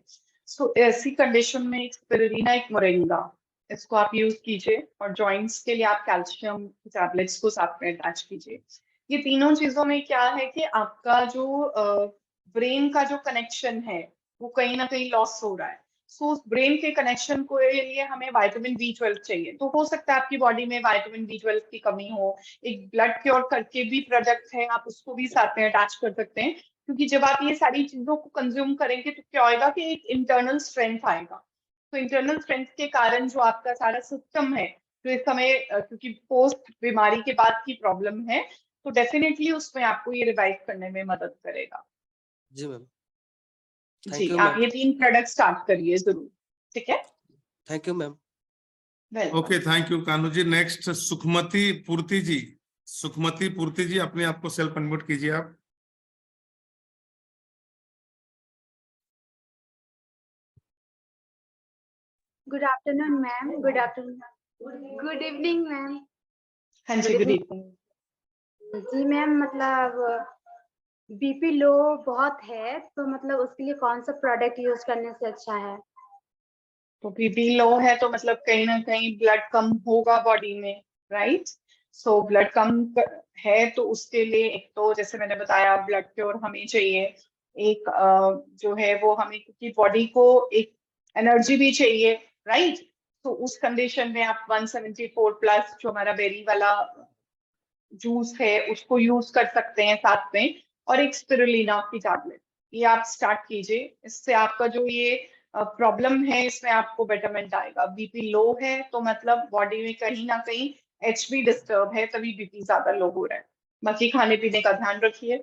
सो ऐसी कंडीशन में एक स्पिरुलिना, एक मोरिंगा, इसको आप यूज कीजिए। और जॉइंट्स के लिए आप कैल्शियम टैबलेट्स को साथ में अटैच कीजिए। ये तीनों चीजों में क्या है कि आपका जो ब्रेन का जो कनेक्शन है वो कहीं ना कहीं लॉस हो रहा है। सो उस ब्रेन के कनेक्शन को लिए हमें विटामिन B12 चाहिए। तो हो सकता है आपकी बॉडी में विटामिन B12 की कमी हो। एक ब्लड क्योर करके भी प्रोडक्ट है, आप उसको भी साथ में अटैच कर सकते हैं। क्योंकि जब आप ये सारी चीजों को कंज्यूम करेंगे तो क्या होएगा कि एक इंटरनल स्ट्रेंथ आएगा। तो इंटरनल स्ट्रेंथ के कारण जो आपका सारा सिस्टम है, जो इस समय क्योंकि पोस्ट बीमारी के बाद की प्रॉब्लम है, तो डेफिनेटली उसमें आपको ये रिवाइव करने में मदद करेगा। जी मैम। जी, थैंक यू आप मैम। ये 3 प्रोडक्ट स्टार्ट करिए जरूर। ठीक है, thank you ma'am. Welcome. Okay, thank you Kanhu ji. Next Sukhmati Purti ji. Sukhmati Purti जी, अपने आप को सेल्फ अनम्यूट कीजिए आप। Good afternoon, ma'am. Good afternoon. Good evening, ma'am. हाँ जी, Good गुड evening. इवनिंग। जी मैम, मतलब बीपी लो बहुत है, तो मतलब उसके लिए कौन सा प्रोडक्ट यूज करने से अच्छा है? तो बीपी लो है तो मतलब कहीं ना कहीं ब्लड कम होगा बॉडी में, राइट? सो ब्लड कम है तो उसके लिए एक तो जैसे मैंने बताया ब्लड क्योर हमें चाहिए। एक जो है वो हमें, क्योंकि बॉडी को एक एनर्जी भी चाहिए, राइट? तो उस कंडीशन में आप 174 प्लस जो हमारा बेरी वाला जूस है उसको यूज कर सकते हैं साथ में, और एक स्पिरुलिना की टैबलेट, ये आप स्टार्ट कीजिए। इससे आपका जो ये प्रॉब्लम है इसमें आपको बेटरमेंट आएगा। बीपी लो है तो मतलब बॉडी में कहीं ना कहीं एचबी डिस्टर्ब है, तभी बीपी ज्यादा लो हो रहा है। बाकी खाने पीने का ध्यान रखिए,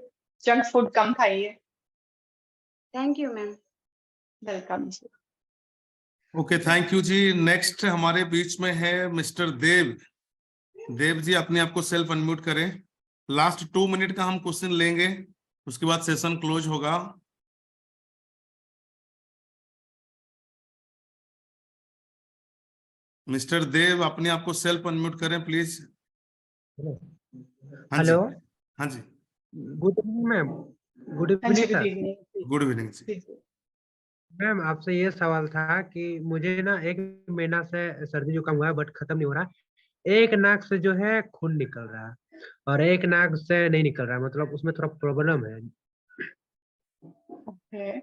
जंक फूड कम खाइए। Thank you ma'am. वेलकम जी। ओके, थैंक यू जी। नेक्स्ट हमारे बीच में है मिस्टर देव। देव जी अपने आप को सेल्फ अनम्यूट करें। लास्ट 2 मिनट का हम क्वेश्चन लेंगे, उसके बाद सेशन क्लोज होगा। मिस्टर देव अपने आप को सेल्फ अनम्यूट करें प्लीज। हाँ जी, हेलो, हाँ जी, गुड इवनिंग मैम। गुड हाँ जी, evening good sir. Evening. Good evening जी। मैम आपसे ये सवाल था कि मुझे ना 1 महीना से सर्दी जुकाम हुआ है बट खत्म नहीं हो रहा। एक नाक से जो है खून निकल रहा है और एक नाक से नहीं निकल रहा, मतलब उसमें थोड़ा प्रॉब्लम है। ओके,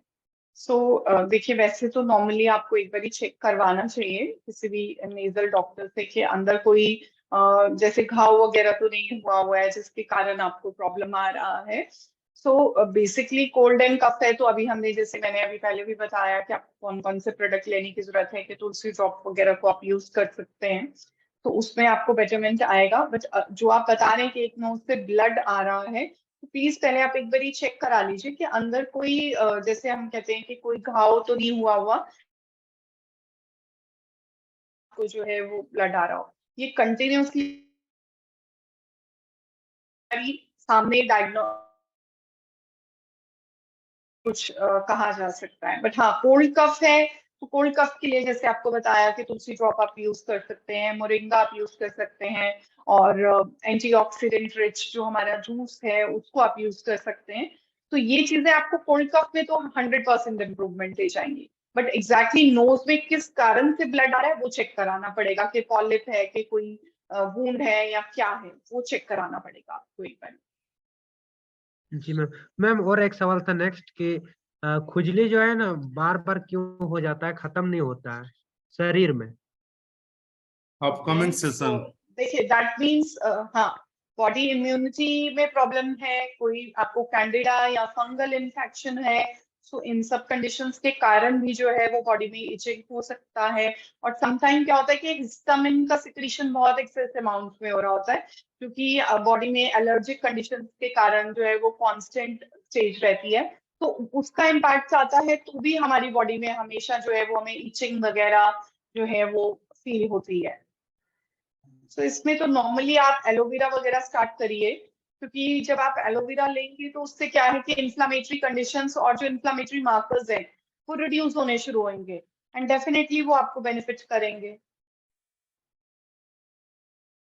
सो देखिए, वैसे तो नॉर्मली आपको एक बार ही चेक करवाना चाहिए किसी भी नेजल डॉक्टर से कि अंदर कोई जैसे घाव वगैरह तो नहीं हुआ है जिसके कारण आपको प्रॉब्लम आ रहा है। सो बेसिकली कोल्ड एंड कफ है, तो अभी हमने, जैसे मैंने अभी पहले भी बताया कि आपको कौन कौन से प्रोडक्ट लेने की जरूरत है, कि तुलसी ड्रॉप वगैरह को आप यूज कर सकते हैं, तो उसमें आपको बेटरमेंट आएगा। बट जो आप बता रहे हैं कि एक नोज से ब्लड आ रहा है, तो प्लीज पहले आप एक बार ही चेक करा लीजिए कि अंदर कोई जैसे हम कहते हैं कि कोई घाव तो नहीं हुआ को जो है वो ब्लड आ रहा हो। ये कंटिन्यूसली सामने डायग्नोस कुछ कहा जा सकता है। बट हाँ, कोल्ड कफ है तो कोल्ड कफ के लिए जैसे आपको बताया कि तुलसी ड्रॉप आप यूज कर सकते हैं, मोरिंगा आप यूज कर सकते हैं, और एंटीऑक्सीडेंट रिच जो हमारा जूस है उसको आप यूज कर सकते हैं। तो ये चीजें आपको कोल्ड कफ में तो 100% इम्प्रूवमेंट दे जाएंगी। बट एग्जैक्टली नोज में किस कारण से ब्लड आ रहा है वो चेक कराना पड़ेगा, कि पॉलिप है कि कोई वूंड है या क्या है, वो चेक कराना पड़ेगा आपको एक बार। जी मैम। मैम और एक सवाल था नेक्स्ट कि खुजली जो है ना बार बार क्यों हो जाता है, खत्म नहीं होता है शरीर में। अपकमिंग तो सेशन। देखिए, दैट मीन्स हाँ, बॉडी इम्यूनिटी में प्रॉब्लम है, कोई आपको कैंडिडा या फंगल इन्फेक्शन है, सो इन सब कंडीशंस के कारण भी जो है वो बॉडी में इचिंग हो सकता है। और समटाइम क्या होता है कि हिस्टामिन का सिक्रीशन बहुत एक्सेस अमाउंट में हो रहा होता है, क्योंकि बॉडी में एलर्जिक कंडीशंस के कारण जो है वो कांस्टेंट स्टेज रहती है, तो उसका इम्पैक्ट आता है, तो भी हमारी बॉडी में हमेशा जो है वो हमें इचिंग वगैरह जो है वो फील होती है। तो इसमें तो नॉर्मली आप एलोवेरा वगैरह स्टार्ट करिए, क्योंकि जब आप एलोवेरा लेंगे तो उससे क्या है कि इन्फ्लामेटरी कंडीशंस और जो इन्फ्लामेटरी मार्कर्स हैं वो रिड्यूस होने शुरू होंगे, एंड डेफिनेटली वो आपको बेनिफिट करेंगे।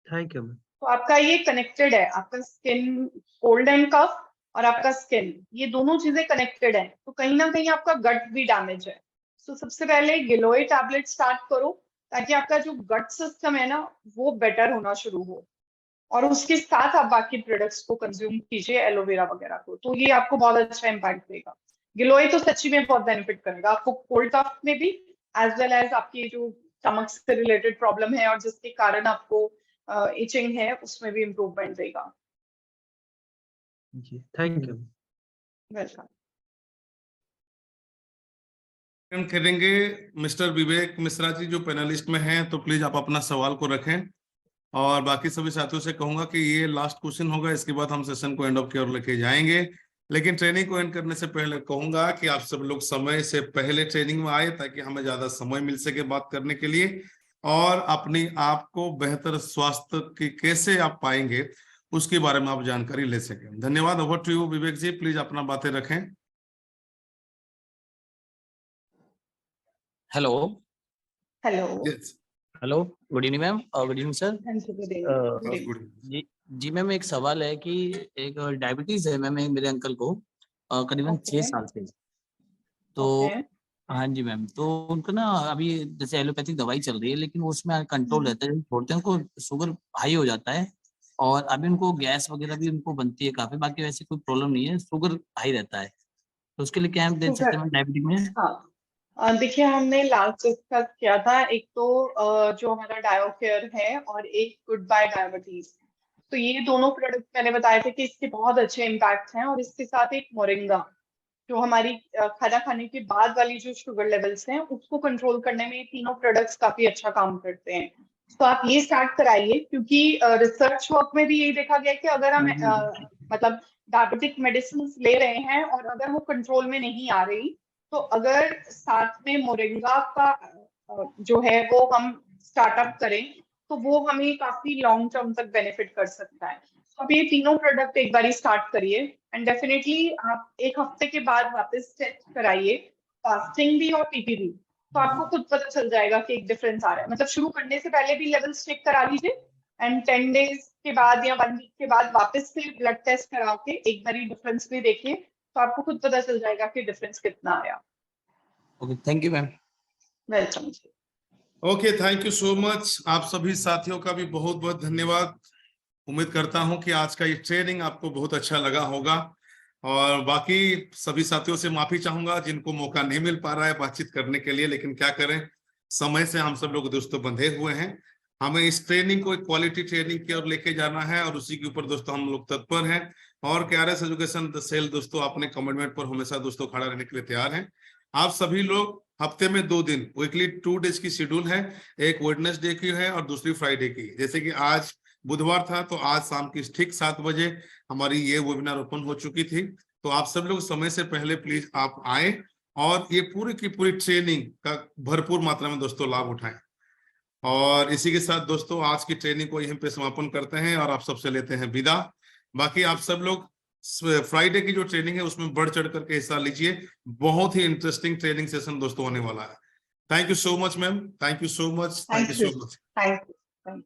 Thank you ma'am. तो आपका ये कनेक्टेड है, आपका स्किन, कोल्ड एंड कफ और आपका स्किन, ये दोनों चीजें कनेक्टेड है, तो कहीं ना कहीं आपका गट भी डैमेज है। तो सबसे पहले गिलोय टैबलेट स्टार्ट करो, ताकि आपका जो गट सिस्टम है ना वो बेटर होना शुरू हो, और उसके साथ आप बाकी प्रोडक्ट्स को कंज्यूम कीजिए, एलोवेरा वगैरह को, तो ये आपको बहुत अच्छा इम्पैक्ट देगा। गिलोय तो सच्ची में बहुत बेनिफिट करेगा आपको कोल्ड कफ में भी, एज वेल एज आपकी जो स्टमक से रिलेटेड प्रॉब्लम है और जिसके कारण आपको इचिंग है उसमें भी इम्प्रूवमेंट देगा। जी थैंक यू। वेलकम। करेंगे मिस्टर विवेक मिश्रा जी जो पैनलिस्ट में हैं, तो प्लीज आप अपना सवाल को रखें, और बाकी सभी साथियों से कहूंगा कि ये लास्ट क्वेश्चन होगा, इसके बाद हम सेशन को एंड ऑफ की ओर लेके जाएंगे। लेकिन ट्रेनिंग को एंड करने से पहले कहूंगा कि आप सब लोग समय से पहले ट्रेनिंग में आए, ताकि हमें ज्यादा समय मिल सके बात करने के लिए, और अपने आप को बेहतर स्वास्थ्य की कैसे आप पाएंगे उसके बारे में आप जानकारी ले सकें। धन्यवाद। Over to you Vivek ji, please अपना बातें रखें। Hello. Hello. Yes. Hello, good evening ma'am और गुड इवनिंग सर। हाँ जी, गुड इवनिंग। गुड। जी जी मैम, एक सवाल है कि एक डायबिटीज है मैम मेरे अंकल को करीबन 6 ओके। साल से। तो ओके। हाँ जी मैम, तो उनको ना अभी जैसे एलोपैथिक दवाई चल रही है, लेकिन वो उसमें कंट्रोल रहता है, जब छोड़ते हैं उनको शुगर हाई हो जाता है, और अभी उनको गैस वगैरह भी उनको बनती है काफी, बाकी वैसे कोई प्रॉब्लम नहीं है, शुगर हाई रहता है। तो उसके लिए क्या दे सकते हैं डायबिटिक में? हाँ, देखिए हमने लास्ट डिस्कस किया था, एक तो जो हमारा डायोकेयर है और एक गुड बाय डायबिटीज। तो ये दोनों प्रोडक्ट मैंने बताए थे कि इसके बहुत अच्छे इम्पैक्ट हैं, और इसके साथ एक मोरिंगा जो हमारी खाना खाने के बाद वाली जो शुगर लेवल्स हैं उसको कंट्रोल करने में ये तीनों प्रोडक्ट्स काफी अच्छा काम करते हैं। तो आप ये स्टार्ट कराइए, क्योंकि रिसर्च वर्क में भी यही देखा गया है कि अगर हम मतलब डायबिटिक मेडिसिन ले रहे हैं और अगर वो कंट्रोल में नहीं आ रही, तो अगर साथ में मोरिंगा का जो है वो हम स्टार्टअप करें तो वो हमें काफी लॉन्ग टर्म तक बेनिफिट कर सकता है। तो आप ये तीनों प्रोडक्ट एक बार स्टार्ट करिए, एंड डेफिनेटली आप एक हफ्ते के बाद वापस टेस्ट कराइए, फास्टिंग भी और पीपी भी। तो आपको खुद पता चल जाएगा कि एक डिफरेंस आ रहा है। मतलब शुरू करने से पहले भी लेवल्स चेक करा लीजिए, एंड 10 डेज के बाद या 1 वीक के बाद वापस से ब्लड टेस्ट करा के एक बार डिफरेंस भी देखिए, तो आपको खुद पता चल जाएगा कि डिफरेंस कितना आया। Okay, thank you ma'am. Welcome. Okay, thank you so much. आप सभी साथियों का भी बहुत बहुत धन्यवाद। उम्मीद करता हूं कि आज का ये ट्रेनिंग आपको बहुत अच्छा लगा होगा, और बाकी सभी साथियों से माफी चाहूंगा जिनको मौका नहीं मिल पा रहा है बातचीत करने के लिए, लेकिन क्या करें, समय से हम सब लोग दोस्तों बंधे हुए हैं। हमें इस ट्रेनिंग को एक क्वालिटी ट्रेनिंग की ओर लेके जाना है, और उसी के ऊपर दोस्तों हम लोग तत्पर हैं। और KRS एजुकेशन सेल दोस्तों अपने कमिटमेंट पर हमेशा दोस्तों खड़ा रहने के लिए तैयार हैं। आप सभी लोग हफ्ते में 2 दिन, वीकली 2 डेज की शेड्यूल है, एक वेडनेसडे की है और दूसरी फ्राइडे की। जैसे कि आज बुधवार था, तो आज शाम की ठीक 7 बजे हमारी ये वेबिनार ओपन हो चुकी थी। तो आप सब लोग समय से पहले प्लीज आप आए और ये पूरी की पूरी ट्रेनिंग का भरपूर मात्रा में दोस्तों लाभ उठाएं। और इसी के साथ दोस्तों आज की ट्रेनिंग को यहीं पे समापन करते हैं और आप सबसे लेते हैं विदा। बाकी आप सब लोग फ्राइडे की जो ट्रेनिंग है उसमें बढ़ चढ़ करके हिस्सा लीजिए, बहुत ही इंटरेस्टिंग ट्रेनिंग सेशन दोस्तों होने वाला है। Thank you so much ma'am, thank you so much, thank you so much. Thank you.